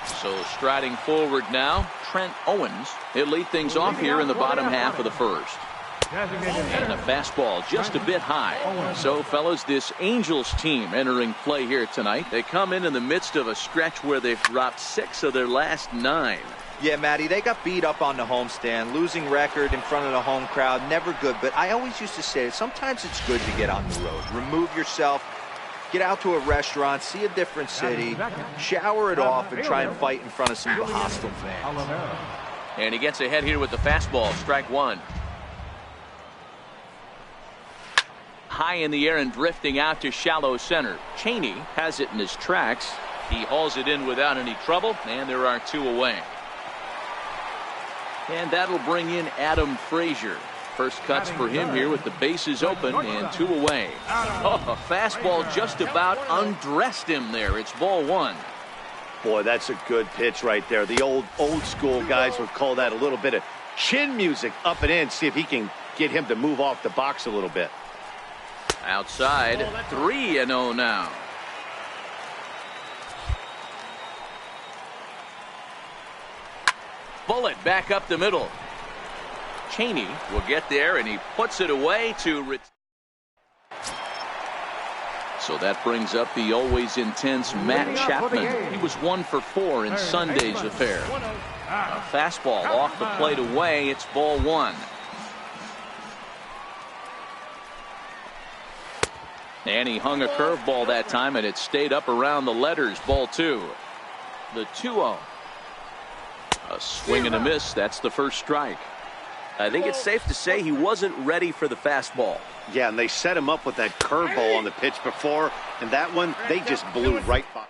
So striding forward now, Trent Owens. He'll lead things off here in the bottom half of the first. And a fastball just a bit high. So, fellas, this Angels team entering play here tonight. They come in the midst of a stretch where they've dropped 6 of their last 9. Yeah, Matty, they got beat up on the homestand. Losing record in front of the home crowd, never good. But I always used to say that sometimes it's good to get on the road. Remove yourself, get out to a restaurant, see a different city, shower it off, and try and fight in front of some hostile fans. And he gets ahead here with the fastball. Strike one. High in the air and drifting out to shallow center. Cheney has it in his tracks. He hauls it in without any trouble, and there are two away. And that'll bring in Adam Frazier. First cuts for him here with the bases open and two away. Oh, a fastball just about undressed him there. It's ball one. Boy, that's a good pitch right there. The old school guys would call that a little bit of chin music up and in. See if he can get him to move off the box a little bit. Outside, 3-0 now. Bullet back up the middle. Cheney will get there, and he puts it away to. So that brings up the always intense Matt Chapman. He was 1 for 4 in Sunday's affair. A fastball off the plate away. It's ball one. And he hung a curveball that time, and it stayed up around the letters. Ball two. The 2-0. A swing and a miss. That's the first strike. I think it's safe to say he wasn't ready for the fastball. Yeah, and they set him up with that curveball on the pitch before, and that one, they just blew right by.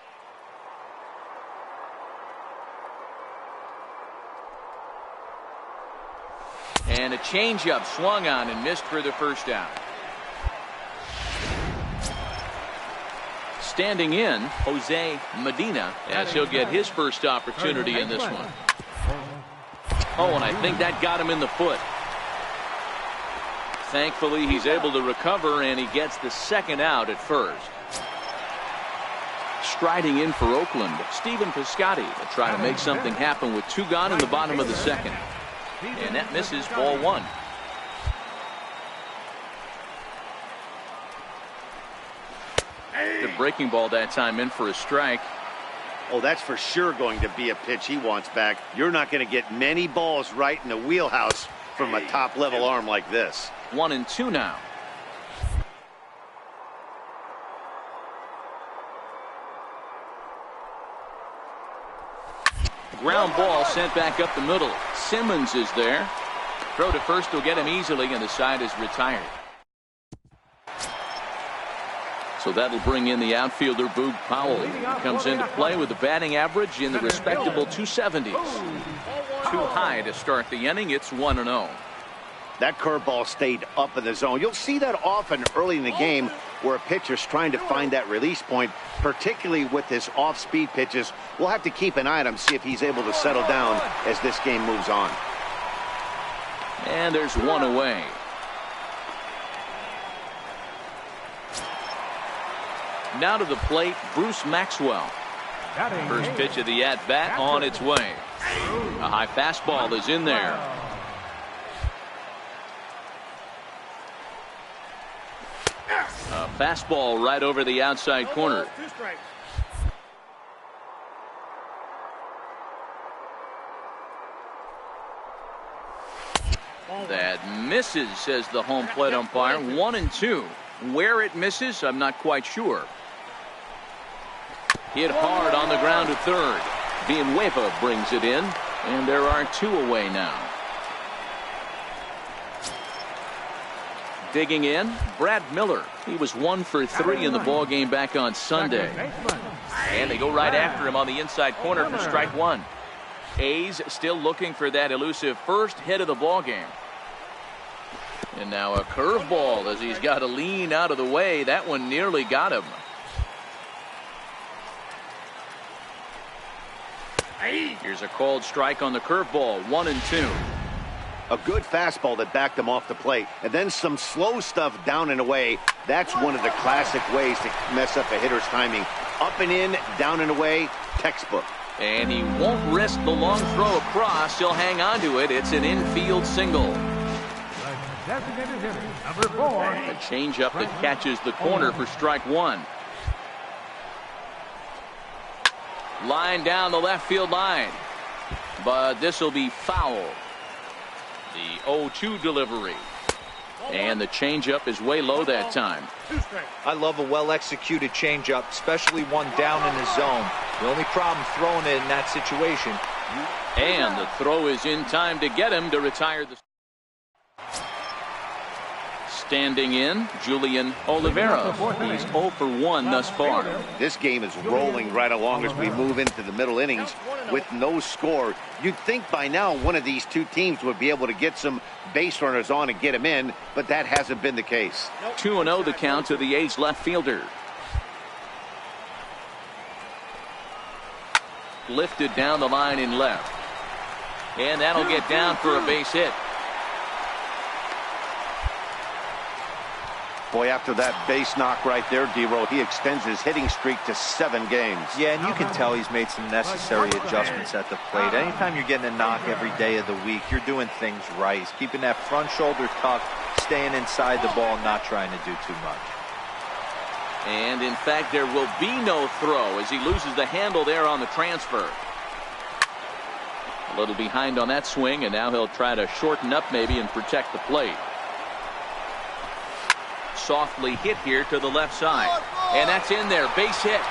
And a changeup swung on and missed for the first out. Standing in, Jose Medina, as he'll get his first opportunity in this one. Oh, and I think that got him in the foot. Thankfully, he's able to recover, and he gets the second out at first. Striding in for Oakland, Stephen Piscotty will try to make something happen with 2 gone in the bottom of the second. And that misses, ball one. The breaking ball that time in for a strike. Oh, that's for sure going to be a pitch he wants back. You're not going to get many balls right in the wheelhouse from a top-level arm like this. 1-2 now. Ground ball sent back up the middle. Simmons is there. Throw to first will get him easily, and the side is retired. So that'll bring in the outfielder, Boog Powell. He comes into play with a batting average in the respectable 270s. Too high to start the inning. It's 1-0. That curveball stayed up in the zone. You'll see that often early in the game where a pitcher's trying to find that release point, particularly with his off-speed pitches. We'll have to keep an eye on him, see if he's able to settle down as this game moves on. And there's one away. Now to the plate, Bruce Maxwell. First pitch of the at-bat on its way. A high fastball is in there. A fastball right over the outside corner. That misses, says the home plate umpire. 1-2. Where it misses, I'm not quite sure. Hit hard on the ground to third. Villanueva brings it in, and there are 2 away now. Digging in, Brad Miller. He was 1 for 3 in the ball game back on Sunday. And they go right after him on the inside corner for strike one. A's still looking for that elusive first hit of the ball game. And now a curveball as he's got to lean out of the way. That one nearly got him. Here's a called strike on the curveball. 1-2. A good fastball that backed him off the plate, and then some slow stuff down and away. That's one of the classic ways to mess up a hitter's timing. Up and in, down and away, textbook. And he won't risk the long throw across. He'll hang on to it. It's an infield single. Number 4. A changeup that catches the corner for strike one. Line down the left field line. But this will be foul. The 0-2 delivery. And the changeup is way low that time. I love a well-executed changeup, especially one down in the zone. The only problem throwing it in that situation, And the throw is in time to get him to retire the. Standing in, Julian Oliveira. He's 0 for 1 thus far. This game is rolling right along as we move into the middle innings with no score. You'd think by now one of these two teams would be able to get some base runners on and get them in, but that hasn't been the case. 2-0 the count to the A's left fielder. Lifted down the line in left. And that'll get down for a base hit. Boy, after that base knock right there, D-Roll, he extends his hitting streak to 7 games. Yeah, and you can tell he's made some necessary adjustments at the plate. Anytime you're getting a knock every day of the week, you're doing things right. He's keeping that front shoulder tucked, staying inside the ball, not trying to do too much. And in fact, there will be no throw as he loses the handle there on the transfer. A little behind on that swing, and now he'll try to shorten up maybe and protect the plate. Softly hit here to the left side, and that's in there, base hit.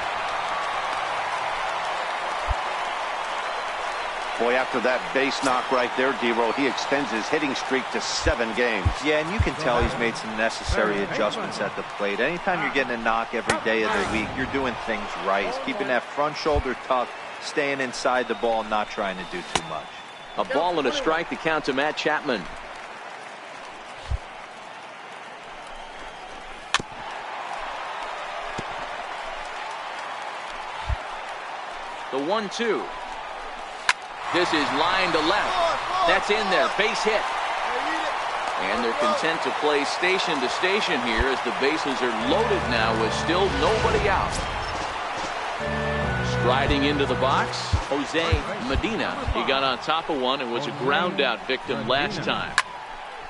Boy, after that base knock right there, D-Roll, he extends his hitting streak to 7 games. Yeah, and you can tell he's made some necessary adjustments at the plate. Anytime you're getting a knock every day of the week, you're doing things right. He's keeping that front shoulder tucked, staying inside the ball, not trying to do too much. A ball and a strike to count to Matt Chapman. The 1-2. This is line to left. That's in there. Base hit. And they're content to play station to station here as the bases are loaded now with still nobody out. Striding into the box, Jose Medina. He got on top of one and was a ground out victim last time.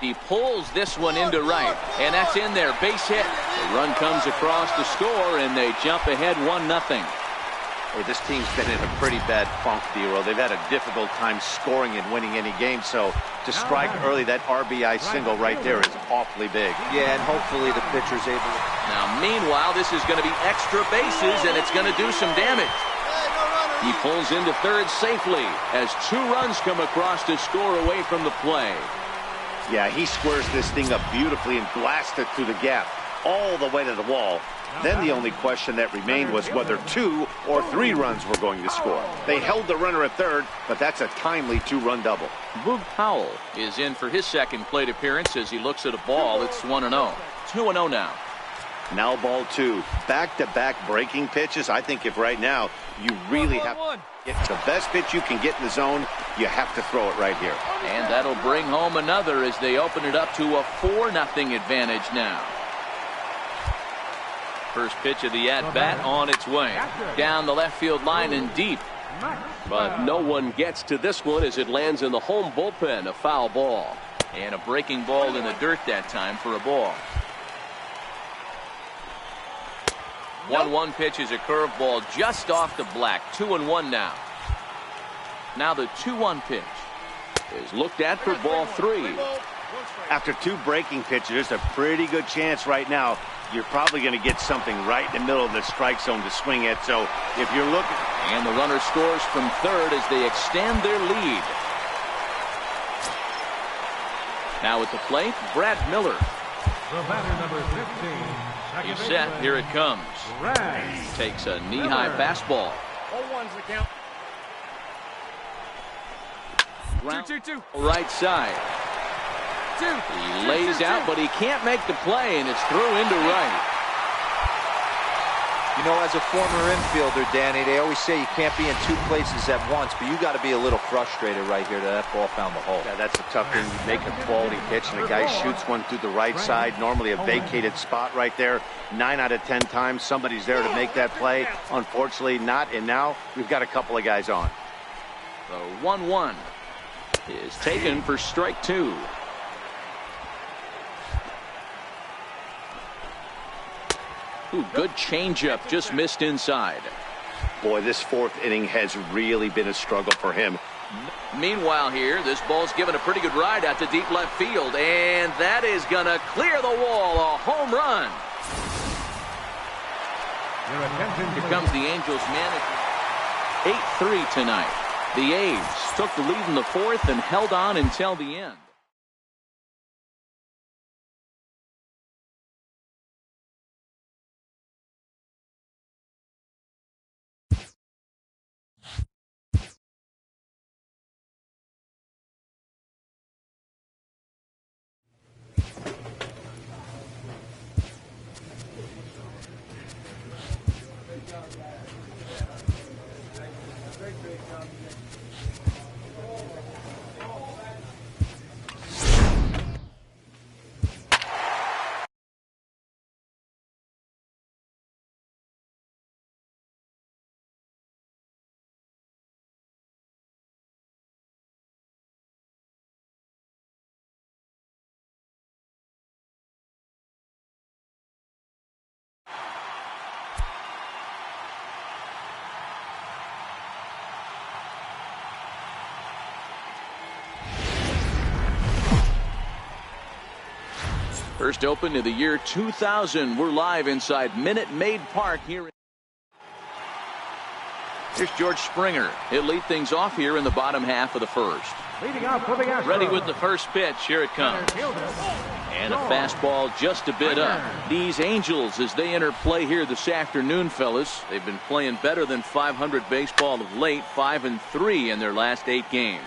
He pulls this one into right, and that's in there. Base hit. The run comes across the score, and they jump ahead 1-0. Hey, this team's been in a pretty bad funk, D-Roll. They've had a difficult time scoring and winning any game, so to strike early, that RBI single right there is awfully big. Yeah, and hopefully the pitcher's able to. Now, meanwhile, this is going to be extra bases, and it's going to do some damage. He pulls into third safely as 2 runs come across to score away from the play. Yeah, he squares this thing up beautifully and blasts it through the gap all the way to the wall. Then the only question that remained was whether 2 or 3 runs were going to score. They held the runner at third, but that's a timely 2-run double. Boog Powell is in for his second plate appearance as he looks at a ball. It's 1-0. 2-0 now. Now ball 2. Back-to-back breaking pitches. I think if right now you really have to get the best pitch you can get in the zone, you have to throw it right here. And that'll bring home another as they open it up to a 4-0 advantage now. First pitch of the at-bat on its way. Down the left field line and deep. But no one gets to this one as it lands in the home bullpen. A foul ball. And a breaking ball in the dirt that time for a ball. 1-1 pitch is a curveball just off the black. 2-1 now. Now the 2-1 pitch is looked at for ball 3. After 2 breaking pitches, there's a pretty good chance right now you're probably going to get something right in the middle of the strike zone to swing at. So if you're looking. And the runner scores from third as they extend their lead. Now at the plate, Brad Miller. The batter, number 15. He's set. Here it comes. Takes a knee-high fastball. 0-1's the count. Ground 2-2-2. right side. He lays out, but he can't make the play, and it's through into right. You know, as a former infielder, Danny, they always say you can't be in 2 places at once, but you got to be a little frustrated right here that ball found the hole. Yeah, that's a tough thing. You make a quality pitch, and the guy shoots one through the right side, normally a vacated spot right there. 9 out of 10 times, somebody's there to make that play. Unfortunately, not, and now we've got a couple of guys on. The 1-1 is taken for strike 2. Ooh, good changeup, just missed inside. Boy, this 4th inning has really been a struggle for him. Meanwhile here, this ball's given a pretty good ride out to deep left field, and that is going to clear the wall, a home run. Here comes the Angels manager. 8-3 tonight. The A's took the lead in the fourth and held on until the end. First open of the year 2000. We're live inside Minute Maid Park here. Here's George Springer. He'll lead things off here in the bottom half of the first. Leading off for the Astros. Ready with the first pitch. Here it comes. And a fastball just a bit up. These Angels, as they enter play here this afternoon, fellas, they've been playing better than 500 baseball of late. 5-3 in their last 8 games.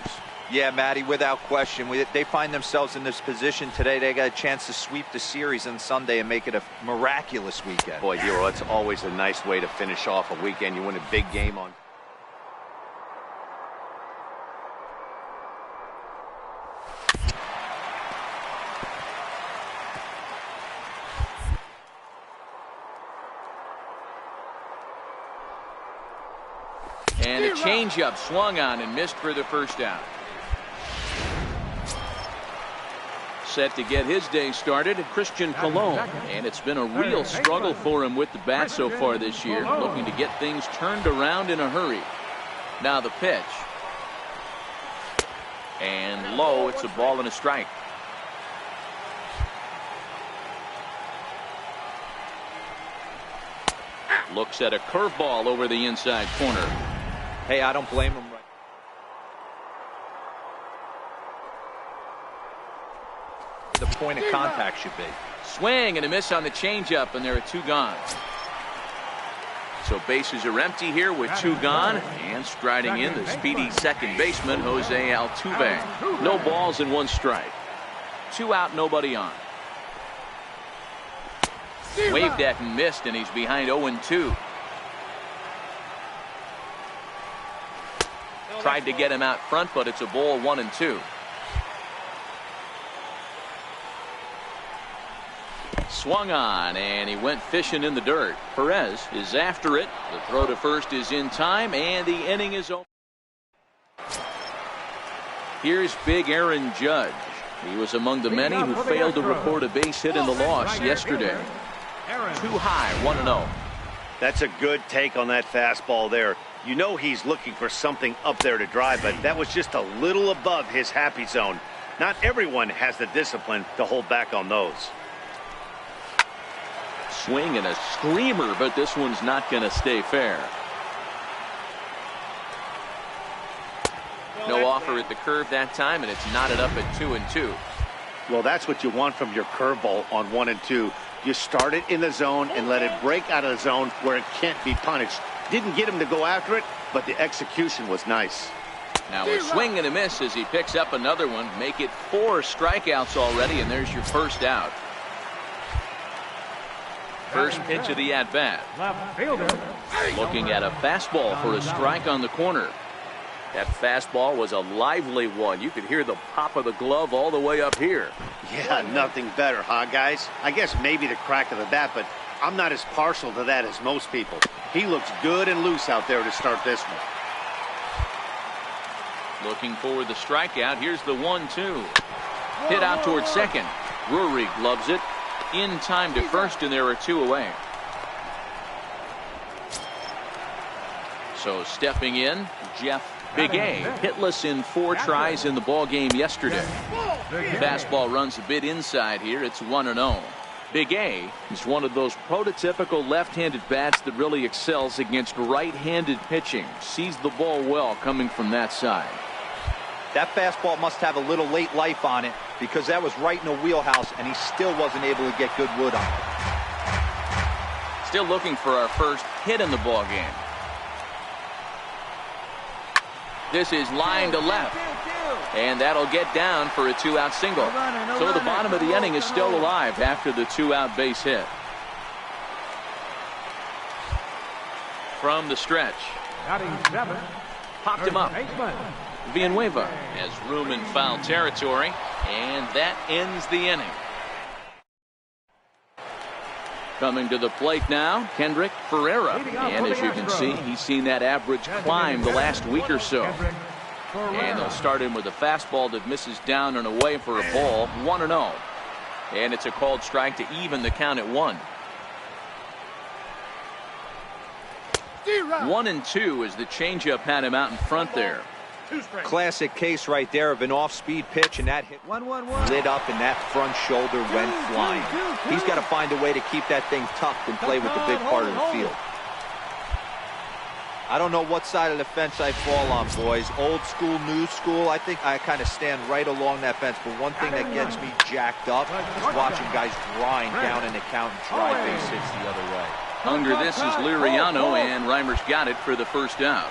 Yeah, Matty, without question. They find themselves in this position today. They got a chance to sweep the series on Sunday and make it a miraculous weekend. Boy, Dero, that's always a nice way to finish off a weekend. You win a big game on. And a changeup swung on and missed for the first down. Set to get his day started, Christian Colon. And it's been a real struggle for him with the bat so far this year, looking to get things turned around in a hurry. Now the pitch. And low, it's a ball and a strike. Looks at a curveball over the inside corner. Hey, I don't blame him. The point of contact should be. Swing and a miss on the changeup, and there are 2 gone. So bases are empty here with 2 gone, and striding in the speedy second baseman, Jose Altuve. No balls and 1 strike. 2 out, nobody on. Waved at and missed, and he's behind 0-2. Tried to get him out front, but it's a ball 1-2. Swung on, and he went fishing in the dirt. Perez is after it. The throw to first is in time, and the inning is over. Here's big Aaron Judge. He was among the many who failed to record a base hit in the loss yesterday. Too high, 1-0. That's a good take on that fastball there. You know he's looking for something up there to drive, but that was just a little above his happy zone. Not everyone has the discipline to hold back on those. Swing and a screamer, but this one's not going to stay fair. No offer at the curve that time, and it's knotted up at 2-2. Well, that's what you want from your curveball on 1-2. You start it in the zone and let it break out of the zone where it can't be punished. Didn't get him to go after it, but the execution was nice. Now a swing and a miss as he picks up another one. Make it 4 strikeouts already, and there's your first out. First pitch of the at-bat. Looking at a fastball for a strike on the corner. That fastball was a lively one. You could hear the pop of the glove all the way up here. Yeah, nothing better, huh, guys? I guess maybe the crack of the bat, but I'm not as partial to that as most people. He looks good and loose out there to start this one. Looking for the strikeout. Here's the 1-2. Hit out towards second. Drury gloves it. In time to first, and there are 2 away. So stepping in, Jeff Big A, hitless in 4 tries in the ball game yesterday. Fastball runs a bit inside here. It's 1-0. Big A is one of those prototypical left-handed bats that really excels against right-handed pitching. Sees the ball well coming from that side. That fastball must have a little late life on it, because that was right in the wheelhouse, and he still wasn't able to get good wood on it. Still looking for our first hit in the ball game. This is line to left. And that'll get down for a two-out single. So the bottom of the inning is still alive after the two-out base hit. From the stretch. Batting 7. Popped him up. Villanueva has room in foul territory. And that ends the inning. Coming to the plate now, Kendrick Ferreira. And as you can see, he's seen that average climb the last week or so. And they'll start him with a fastball that misses down and away for a ball, 1-0. And it's a called strike to even the count at 1. 1-2 as the changeup had him out in front there. Classic case right there of an off-speed pitch, and that hit lit up and that front shoulder went flying. He's got to find a way to keep that thing tucked and play with the big part of the field. I don't know what side of the fence I fall on, boys. Old school, new school. I think I kind of stand right along that fence. But one thing that gets me jacked up is watching guys grind down in the count and drive base hits the other way. Under this is Liriano, and Reimer's got it for the first out.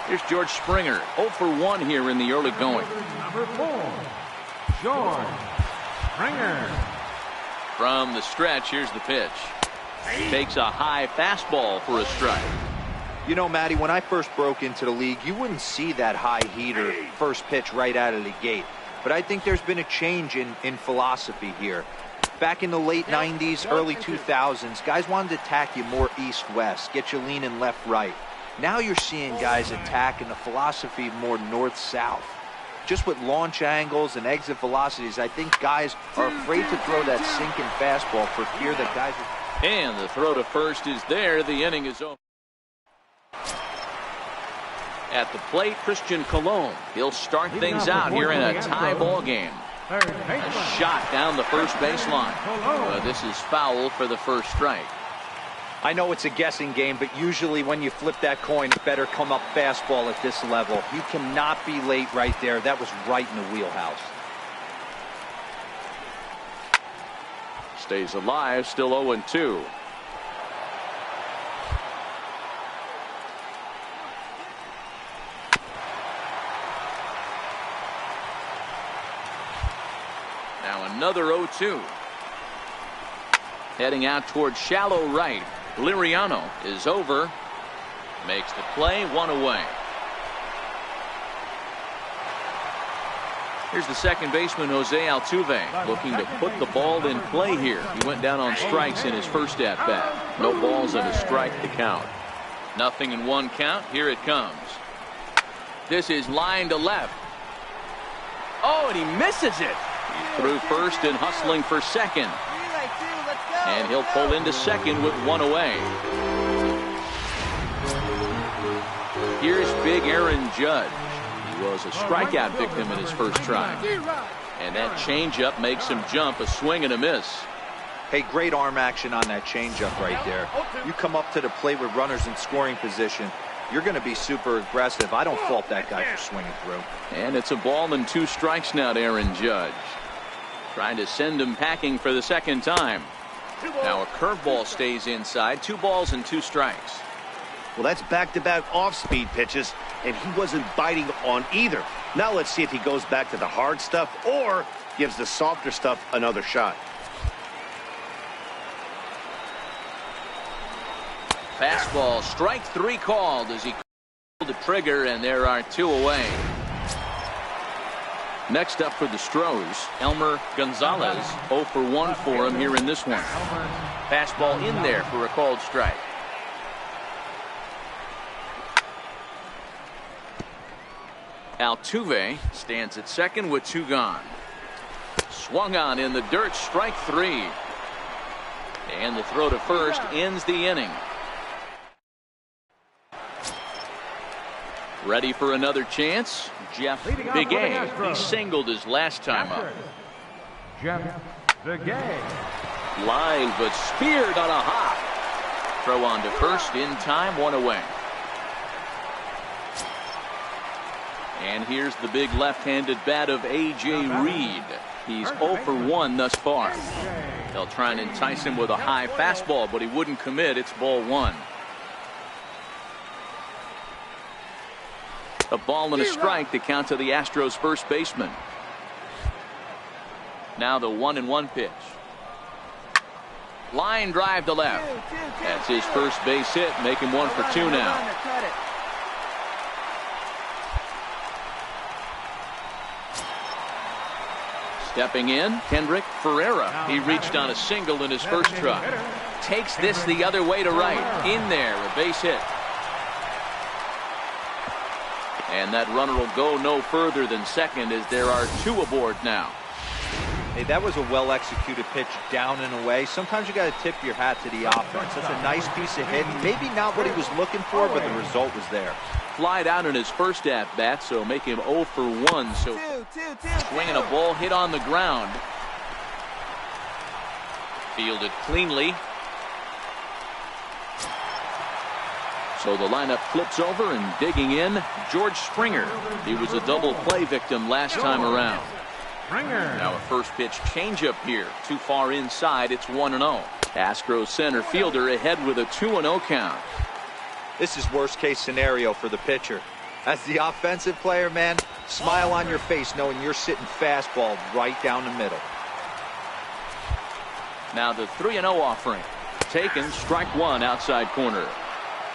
Here's George Springer, 0 for 1 here in the early going. Number 4, George Springer. From the stretch, here's the pitch. Takes a high fastball for a strike. You know, Matty, when I first broke into the league, you wouldn't see that high heater first pitch right out of the gate. But I think there's been a change in philosophy here. Back in the late 90s, early 2000s, guys wanted to attack you more east-west, get you leaning left-right. Now you're seeing guys attack in the philosophy more north-south. Just with launch angles and exit velocities, I think guys are afraid to throw that sinking fastball for fear that guys are... And the throw to first is there. The inning is over. At the plate, Christian Colon. He'll start things out here in a tie ball game. A shot down the first baseline. This is foul for the first strike. I know it's a guessing game, but usually when you flip that coin, it better come up fastball at this level. You cannot be late right there. That was right in the wheelhouse. Stays alive, still 0-2. Now another 0-2. Heading out towards shallow right. Liriano is over. Makes the play, 1 away. Here's the second baseman, Jose Altuve, looking to put the ball in play here. He went down on strikes in his first at-bat. No balls and a strike to count. 0-1 count. Here it comes. This is line to left. Oh, and he misses it. He threw first and hustling for second. And he'll pull into second with 1 away. Here's big Aaron Judge. He was a strikeout victim in his first try. And that changeup makes him jump, a swing and a miss. Hey, great arm action on that changeup right there. You come up to the plate with runners in scoring position, you're going to be super aggressive. I don't fault that guy for swinging through. And it's a ball and 2 strikes now to Aaron Judge. Trying to send him packing for the second time. Now a curveball stays inside. 2 balls and 2 strikes. Well, that's back-to-back off-speed pitches, and he wasn't biting on either. Now let's see if he goes back to the hard stuff or gives the softer stuff another shot. Fastball, strike 3 called as he pulled the trigger, and there are 2 away. Next up for the Stros, Elmer Gonzalez. 0 for 1 for him here in this one. Fastball in there for a called strike. Altuve stands at second with 2 gone. Swung on in the dirt, strike 3. And the throw to first ends the inning. Ready for another chance? Jeff Big A. He singled his last time up. Jeff The game. Line, but speared on a hop. Throw on to first in time, 1 away. And here's the big left-handed bat of A.J. Reed. He's 0 for 1 thus far. They'll try and entice him with a high fastball, but he wouldn't commit. It's ball 1. A ball and a strike to count to the Astros first baseman. Now the 1-1 pitch. Line drive to left. That's his first base hit, making 1 for 2 now. Stepping in, Kendrick Ferreira. He reached on a single in his first try. Takes this the other way to right. In there, a base hit. And that runner will go no further than second as there are 2 aboard now. Hey, that was a well-executed pitch down and away. Sometimes you got to tip your hat to the offense. That's a nice piece of hitting. Maybe not what he was looking for, but the result was there. Flied out in his first at-bat, so make him 0 for 1. So swinging a ball hit on the ground. Fielded cleanly. So the lineup flips over and digging in, George Springer. He was a double play victim last time around. Now a first pitch changeup here. Too far inside. It's 1-0. Astros center fielder ahead with a 2-0 count. This is worst case scenario for the pitcher. As the offensive player, man, smile on your face knowing you're sitting fastball right down the middle. Now the 3-0 offering. Taken, strike 1 outside corner.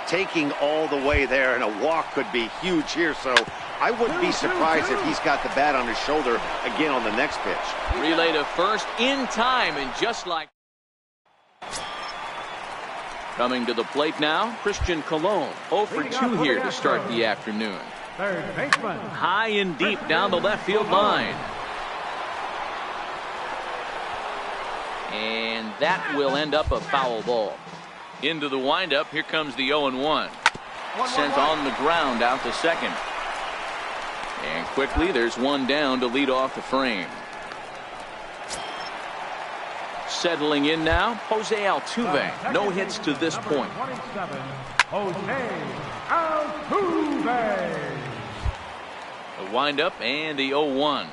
Taking all the way there, and a walk could be huge here, so I wouldn't be surprised if he's got the bat on his shoulder again on the next pitch. Relay to first in time, and just like coming to the plate now, Christian Colon. 0 for 2 here to start the afternoon. Third baseman. High and deep down the left field line. And that will end up a foul ball. Into the windup, here comes the 0-1. Sent on the ground out to second. And quickly there's 1 down to lead off the frame. Settling in now, Jose Altuve. No hits to this point. Jose Altuve. The windup and the 0-1.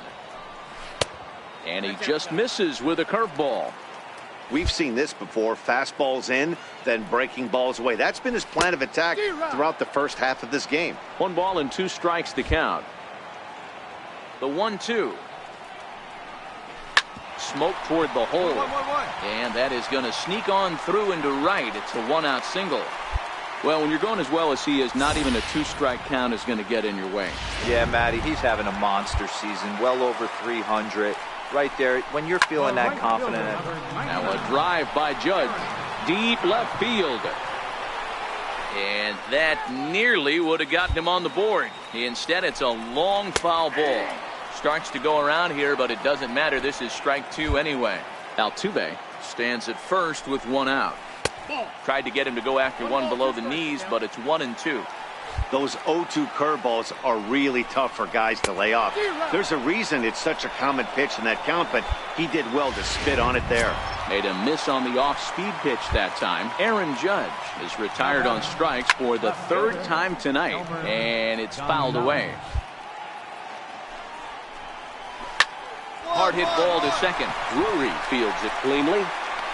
And he just misses with a curveball. We've seen this before. Fastballs in, then breaking balls away. That's been his plan of attack throughout the first half of this game. 1 ball and 2 strikes to count. The 1-2. Smoke toward the hole. And that is going to sneak on through into right. It's a 1-out single. Well, when you're going as well as he is, not even a 2-strike count is going to get in your way. Yeah, Matty, he's having a monster season. Well over 300. Right there, when you're feeling that confident. Now a drive by Judge. Deep left field. And that nearly would have gotten him on the board. Instead, it's a long foul ball. Starts to go around here, but it doesn't matter. This is strike 2 anyway. Altuve stands at first with 1 out. Tried to get him to go after 1 below the knees, but it's 1-2. Those 0-2 curveballs are really tough for guys to lay off. There's a reason it's such a common pitch in that count, but he did well to spit on it there. Made a miss on the off-speed pitch that time. Aaron Judge is retired on strikes for the 3rd time tonight, and it's fouled away. Hard hit ball to second. Drury fields it cleanly.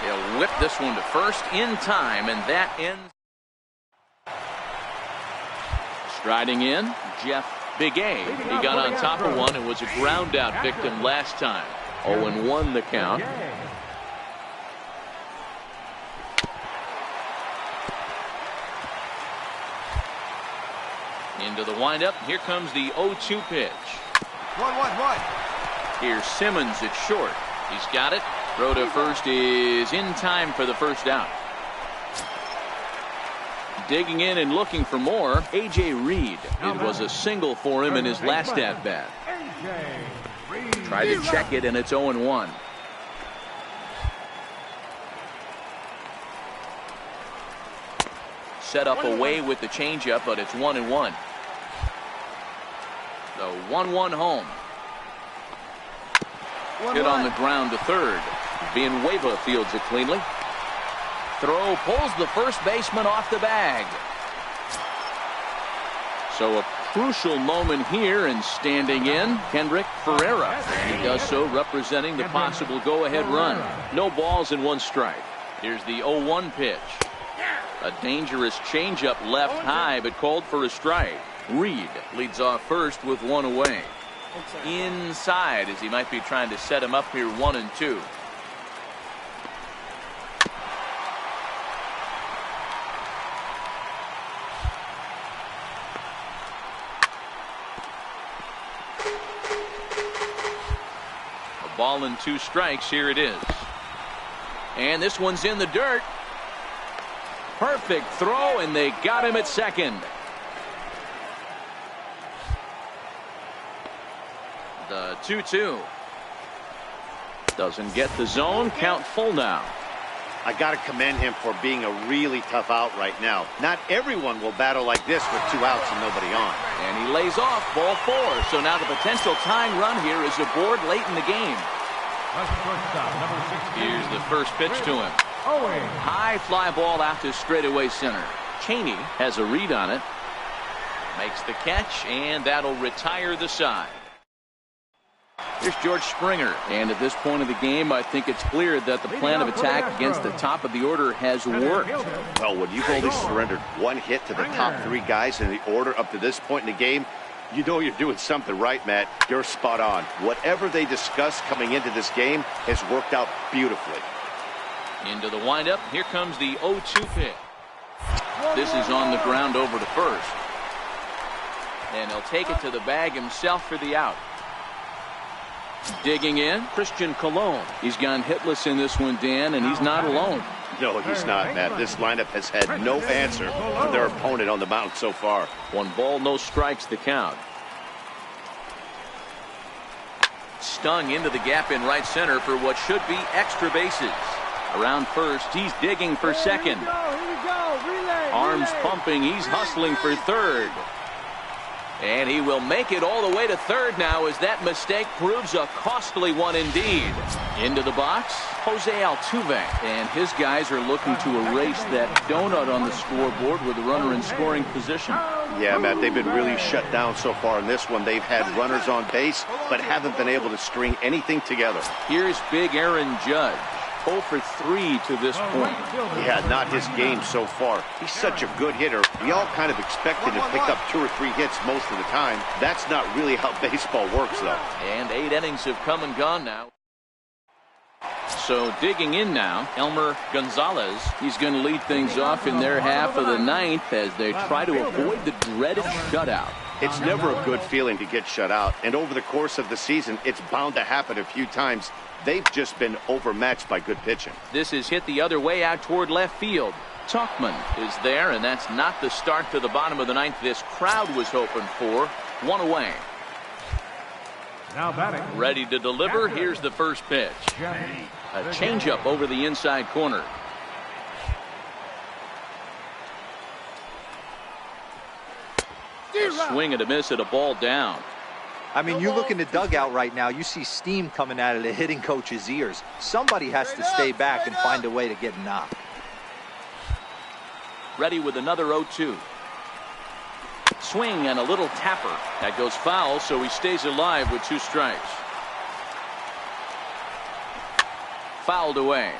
He'll whip this one to first in time, and that ends. Striding in, Jeff Big A. He got on top of one and was a ground out victim last time. 0-1 the count. Into the windup. Here comes the 0-2 pitch. 1-1-1. Here's Simmons at short. He's got it. Throw to first is in time for the first out. Digging in and looking for more, A.J. Reed. It was a single for him in his last at-bat. Try to check it, and it's 0-1. Set up away with the changeup, but it's 1-1. The 1-1 home. Hit on the ground to third. Villanueva fields it cleanly. Throw pulls the first baseman off the bag. So a crucial moment here, and standing in, Kendrick Ferreira. And he does so representing the possible go-ahead run. No balls and 1 strike. Here's the 0-1 pitch. A dangerous changeup left high, but called for a strike. Reed leads off first with 1 away. Inside, as he might be trying to set him up here 1-2. A ball and 2 strikes. Here it is. And this one's in the dirt. Perfect throw, and they got him at second. The 2-2. Doesn't get the zone. Count full now. I got to commend him for being a really tough out right now. Not everyone will battle like this with 2 outs and nobody on. And he lays off ball 4. So now the potential tying run here is aboard late in the game. Here's the first pitch to him. High fly ball out to straightaway center. Cheney has a read on it. Makes the catch, and that'll retire the side. Here's George Springer, and at this point of the game, I think it's clear that the plan of attack against the top of the order has worked. Well, when you've only surrendered 1 hit to the top 3 guys in the order up to this point in the game, you know you're doing something right, Matt. You're spot on. Whatever they discussed coming into this game has worked out beautifully. Into the windup. Here comes the 0-2 pitch. This is on the ground over to first. And he'll take it to the bag himself for the out. Digging in, Christian Colon. He's gone hitless in this one, Dan, and he's not alone. No, he's not, Matt. This lineup has had no answer for their opponent on the mound so far. 1 ball, no strikes the count. Stung into the gap in right center for what should be extra bases. Around first, he's digging for second. Arms pumping, he's hustling for third. And he will make it all the way to third now, as that mistake proves a costly one indeed. Into the box, Jose Altuve. And his guys are looking to erase that donut on the scoreboard with a runner in scoring position. Yeah, Matt, they've been really shut down so far in this one. They've had runners on base, but haven't been able to string anything together. Here's big Aaron Judge. 0 for 3 to this point. Yeah, not his game so far. He's such a good hitter. We all kind of expect him to pick up 2 or 3 hits most of the time. That's not really how baseball works, though. And 8 innings have come and gone now. So digging in now, Elmer Gonzalez. He's going to lead things off in their half of the 9th as they try to avoid the dreaded shutout. It's never a good feeling to get shut out, and over the course of the season, it's bound to happen a few times. They've just been overmatched by good pitching. This is hit the other way out toward left field. Tuchman is there, and that's not the start to the bottom of the 9th this crowd was hoping for. 1 away. Now batting. Ready to deliver. Here's the first pitch. A changeup over the inside corner. A swing and a miss at a ball down. I mean, you look in the dugout right now, you see steam coming out of the hitting coach's ears. Somebody has to stay back and find a way to get knocked. Ready with another 0-2. Swing and a little tapper. That goes foul, so he stays alive with 2 strikes. Fouled away.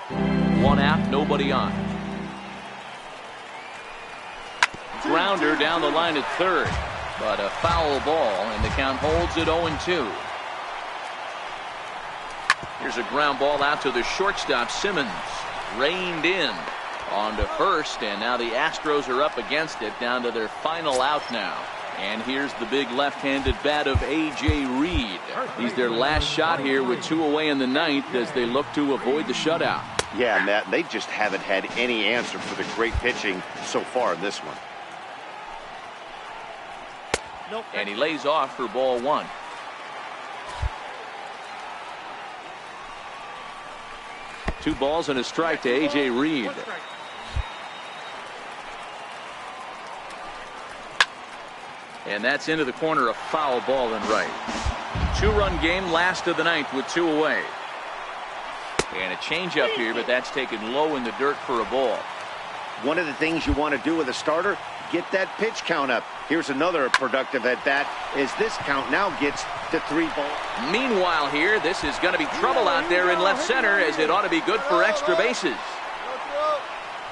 1 out, nobody on. Grounder down the line at third. But a foul ball, and the count holds at 0-2. Here's a ground ball out to the shortstop, Simmons. Reined in on to first, and now the Astros are up against it, down to their final out now. And here's the big left-handed bat of A.J. Reed. He's their last shot here with 2 away in the 9th as they look to avoid the shutout. Yeah, Matt, they just haven't had any answer for the great pitching so far in this one. And he lays off for ball 1. Two balls and a strike to A.J. Reed. And that's into the corner, a foul ball and right. Two-run game, last of the ninth with 2 away. And a changeup here, but that's taken low in the dirt for a ball. One of the things you want to do with a starter, get that pitch count up. Here's another productive at bat as this count now gets to 3 balls. Meanwhile here, this is going to be trouble out there in left center, as it ought to be good for extra bases.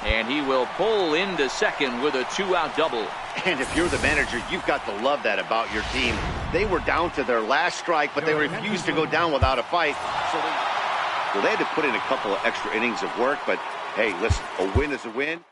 And he will pull into second with a 2-out double. And if you're the manager, you've got to love that about your team. They were down to their last strike, but they refused to go down without a fight. So they had to put in a couple of extra innings of work, but hey, listen, a win is a win.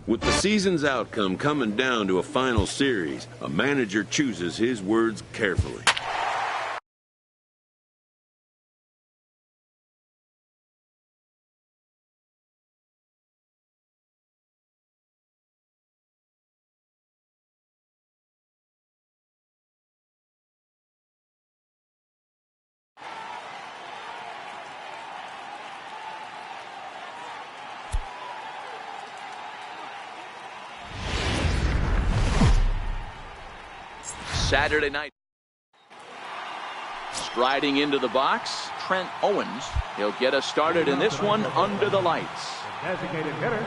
With the season's outcome coming down to a final series, a manager chooses his words carefully. Saturday night. Striding into the box, Trent Owens. He'll get us started in this one under the lights. Designated hitter.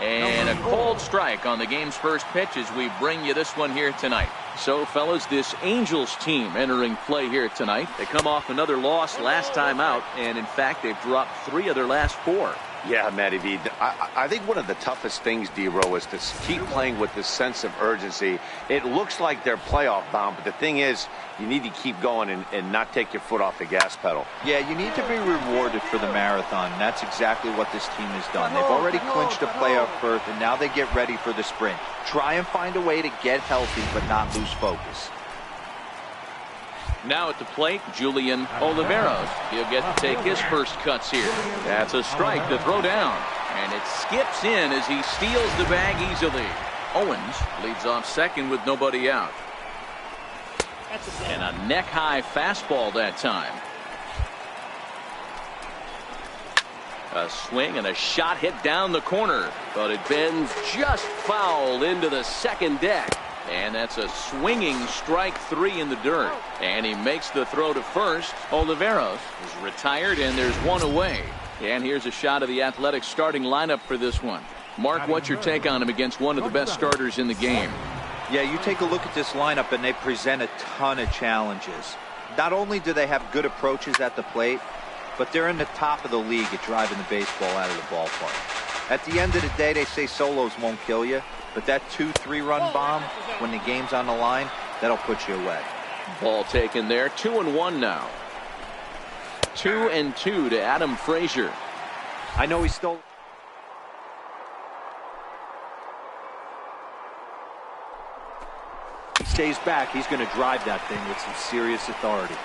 And a cold strike on the game's first pitch as we bring you this one here tonight. So, fellas, this Angels team entering play here tonight. They come off another loss last time out, and in fact, they've dropped 3 of their last 4. Yeah, Matty V. I think one of the toughest things, D-Row, is to keep playing with this sense of urgency. It looks like they're playoff bound, but the thing is, you need to keep going and not take your foot off the gas pedal. Yeah, you need to be rewarded for the marathon. And that's exactly what this team has done. They've already clinched a playoff berth, and now they get ready for the sprint. Try and find a way to get healthy, but not lose focus. Now at the plate, Julian Oliveros. He'll get to take his first cuts here. That's a strike to throw down. And it skips in as he steals the bag easily. Owens leads off second with nobody out. And a neck-high fastball that time. A swing and a shot hit down the corner. But it bends just foul into the second deck. And that's a swinging strike 3 in the dirt. And he makes the throw to first. Oliveros is retired, and there's 1 away. And here's a shot of the Athletics starting lineup for this one. Mark, what's your take on him against one of the best starters in the game? Yeah, you take a look at this lineup, and they present a ton of challenges. Not only do they have good approaches at the plate, but they're in the top of the league at driving the baseball out of the ballpark. At the end of the day, they say solos won't kill you. But that 2-3-run bomb, when the game's on the line, that'll put you away. Ball taken there. 2-1 now. 2-2 to Adam Frazier. I know he stole. He stays back. He's going to drive that thing with some serious authority.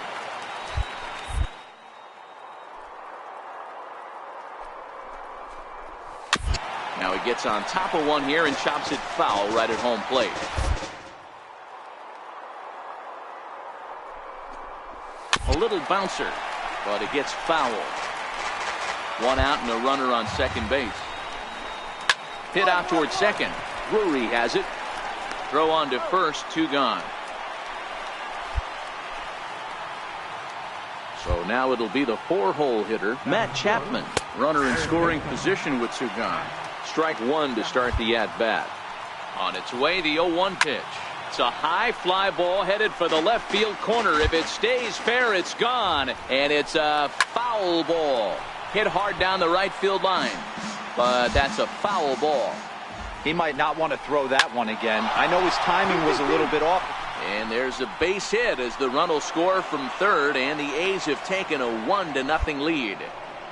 Now he gets on top of one here and chops it foul right at home plate. A little bouncer, but it gets foul. 1 out and a runner on second base. Hit out towards second. Drury has it. Throw on to first, 2 gone. So now it'll be the 4-hole hitter, Matt Chapman. Runner in scoring position with 2 gone. Strike 1 to start the at-bat. On its way, the 0-1 pitch. It's a high fly ball headed for the left field corner. If it stays fair, it's gone. And it's a foul ball. Hit hard down the right field line. But that's a foul ball. He might not want to throw that one again. I know his timing was a little bit off. And there's a base hit as the run will score from third, and the A's have taken a 1-0 lead.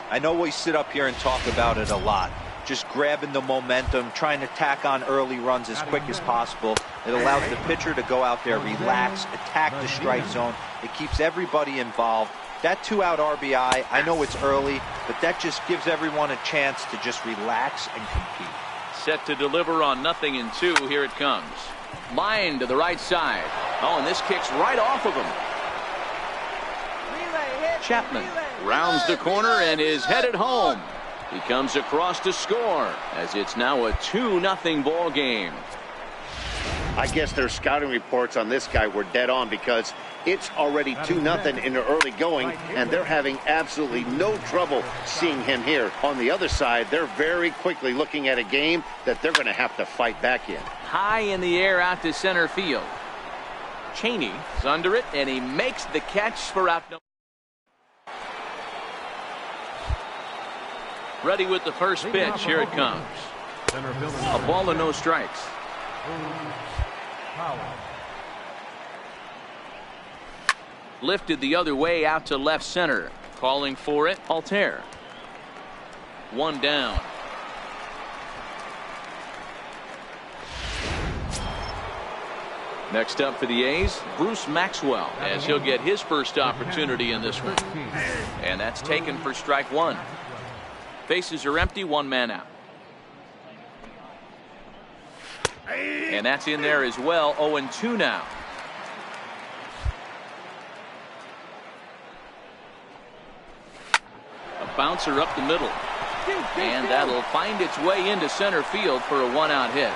I know we sit up here and talk about it a lot. Just grabbing the momentum, trying to tack on early runs as quick as possible. It allows the pitcher to go out there, relax, attack the strike zone. It keeps everybody involved. That 2-out RBI, I know it's early, but that just gives everyone a chance to just relax and compete. Set to deliver on 0-2. Here it comes. Line to the right side. Oh, and this kicks right off of him. Chapman rounds the corner and is headed home. He comes across to score as it's now a 2-0 ball game. I guess their scouting reports on this guy were dead on, because it's already 2-0 in the early going, and they're having absolutely no trouble seeing him here. On the other side, they're very quickly looking at a game that they're going to have to fight back in. High in the air out to center field. Cheney is under it, and he makes the catch for out. Ready with the first pitch. Here it comes. A ball and no strikes. Lifted the other way out to left center. Calling for it, Altair. One down. Next up for the A's, Bruce Maxwell, as he'll get his first opportunity in this one. And that's taken for strike one. Bases are empty, one man out. And that's in there as well. 0-2 now. A bouncer up the middle. And that'll find its way into center field for a 1-out hit.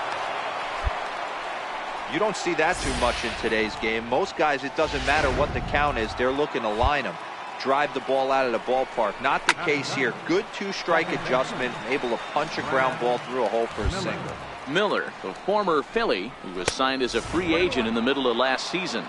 You don't see that too much in today's game. Most guys, it doesn't matter what the count is. They're looking to line them, drive the ball out of the ballpark. Not the case here. Good two-strike adjustment, able to punch a ground ball through a hole for a single. Miller, the former Philly, who was signed as a free agent in the middle of last season.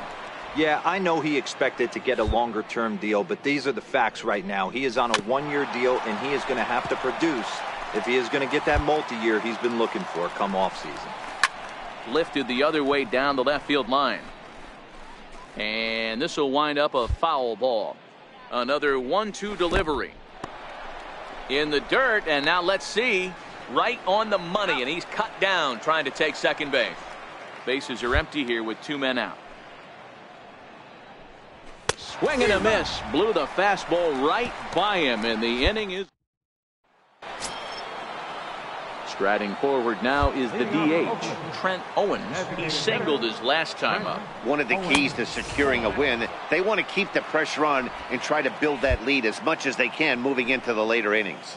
Yeah, I know he expected to get a longer-term deal, but these are the facts right now. He is on a one-year deal, and he is going to have to produce if he is going to get that multi-year he's been looking for come off-season. Lifted the other way down the left field line. And this will wind up a foul ball. Another 1-2 delivery. In the dirt, and now let's see. Right on the money, and he's cut down trying to take second base. Bases are empty here with two men out. Swing and a miss. Blew the fastball right by him, and the inning is. Striding forward now is the DH, Trent Owens. He singled his last time up. One of the keys to securing a win, they want to keep the pressure on and try to build that lead as much as they can moving into the later innings.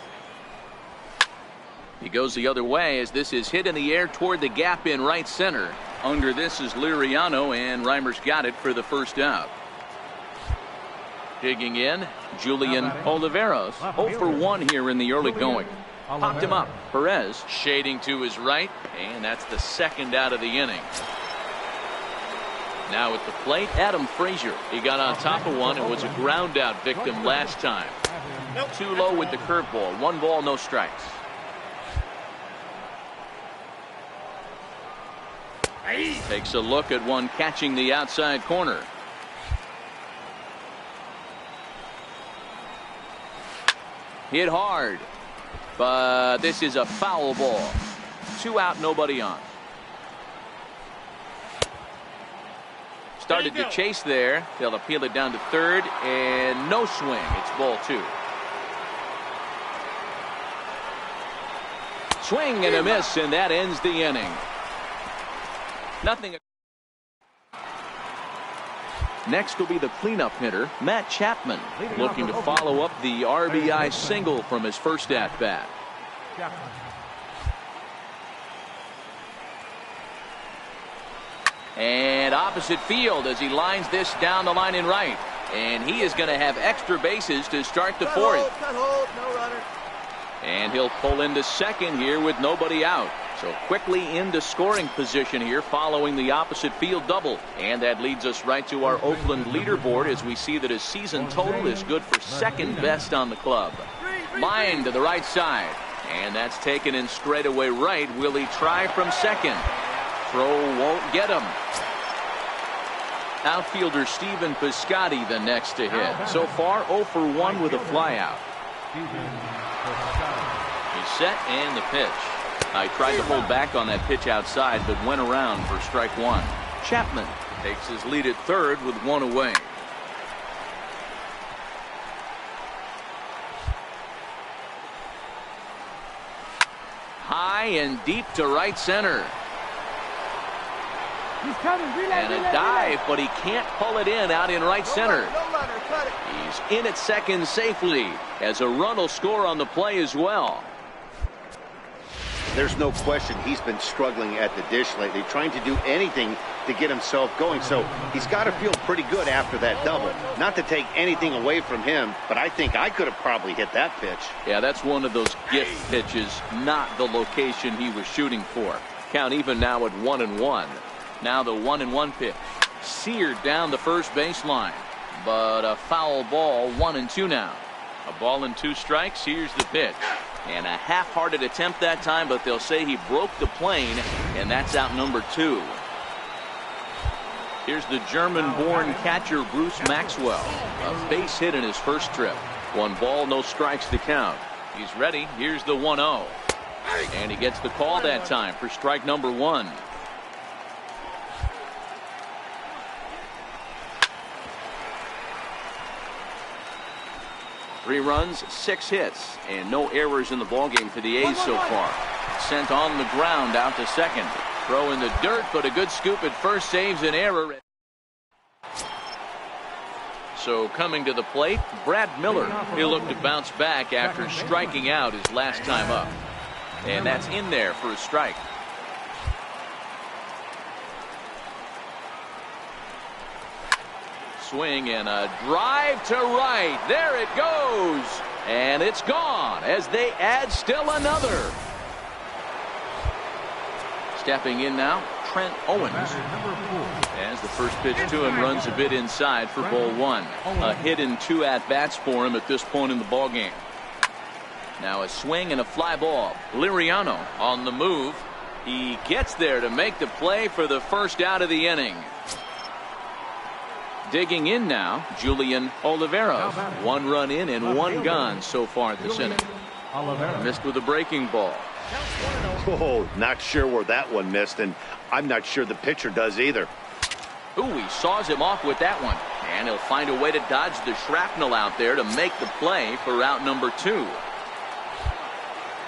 He goes the other way as this is hit in the air toward the gap in right center. Under this is Liriano, and Reimer's got it for the first out. Digging in, Julian Oliveros. 0 for 1 here in the early going. Popped him up. Perez shading to his right, and that's the second out of the inning. Now at the plate, Adam Frazier. He got on top of one and was a ground out victim last time. Too low with the curveball. 1 ball, no strikes. Takes a look at one catching the outside corner. Hit hard, but this is a foul ball. 2 out, nobody on. Started to chase there. They'll appeal it down to third, and no swing. It's ball 2. Swing and a miss, and that ends the inning. Nothing. Next will be the cleanup hitter, Matt Chapman, looking to follow up the RBI single from his first at-bat. And opposite field as he lines this down the line in right. And he is going to have extra bases to start the fourth. No runner. And he'll pull into second here with nobody out. So quickly into scoring position here following the opposite field double. And that leads us right to our Oakland leaderboard as we see that his season total is good for second best on the club. Line to the right side. And that's taken in straightaway right. Will he try from second? Throw won't get him. Outfielder Stephen Piscotty the next to hit. So far 0 for 1 with a flyout. He's set and the pitch. I tried to hold back on that pitch outside but went around for strike one. Chapman takes his lead at third with one away. High and deep to right center. He's coming. And a dive, but he can't pull it in out in right center. He's in at second safely as a run will score on the play as well. There's no question he's been struggling at the dish lately, trying to do anything to get himself going. So he's got to feel pretty good after that double. Not to take anything away from him, but I think I could have probably hit that pitch. Yeah, that's one of those gift pitches, not the location he was shooting for. Count even now at 1-1. Now the 1-1 pitch. Seared down the first baseline. But a foul ball, 1-2 now. A ball and 2 strikes. Here's the pitch. And a half-hearted attempt that time, but they'll say he broke the plane, and that's out number 2. Here's the German-born catcher Bruce Maxwell. A base hit in his first trip. 1 ball, no strikes to count. He's ready. Here's the 1-0. And he gets the call that time for strike number 1. Three runs, 6 hits, and no errors in the ballgame for the A's so far. Sent on the ground out to second. Throw in the dirt, but a good scoop at first saves an error. So coming to the plate, Brad Miller. He'll look to bounce back after striking out his last time up. And that's in there for a strike. Swing and a drive to right. There it goes. And it's gone as they add still another. Stepping in now, Trent Owens. As the first pitch to him runs a bit inside for ball 1. A hit and 2 at-bats for him at this point in the ballgame. Now a swing and a fly ball. Liriano on the move. He gets there to make the play for the first out of the inning. Digging in now, Julian Oliveros. 1 run in and 1 gone so far this inning. Missed with a breaking ball. Oh, not sure where that one missed, and I'm not sure the pitcher does either. Ooh, he saws him off with that one. And he'll find a way to dodge the shrapnel out there to make the play for out number 2.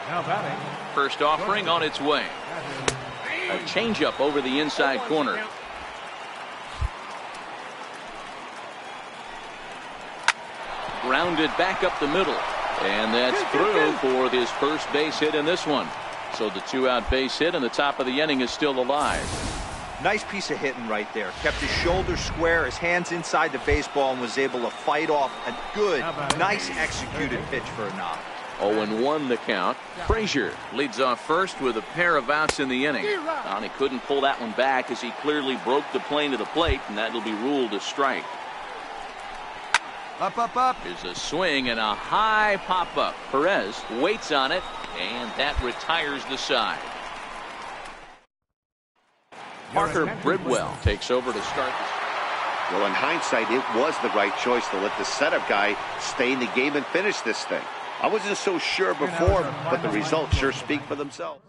Now batting. First offering on its way. A changeup over the inside corner. Grounded back up the middle. And that's through for his first base hit in this one. So the 2-out base hit and the top of the inning is still alive. Nice piece of hitting right there. Kept his shoulders square, his hands inside the baseball, and was able to fight off a good, nice executed pitch for a knock. 0-1 the count. Frazier leads off first with a pair of outs in the inning. And he couldn't pull that one back as he clearly broke the plane to the plate, and that'll be ruled a strike. Up, up, up. There's a swing and a high pop-up. Perez waits on it, and that retires the side. Parker Bridwell takes over to start this. Well, in hindsight, it was the right choice to let the setup guy stay in the game and finish this thing. I wasn't so sure before, but the results sure speak for themselves.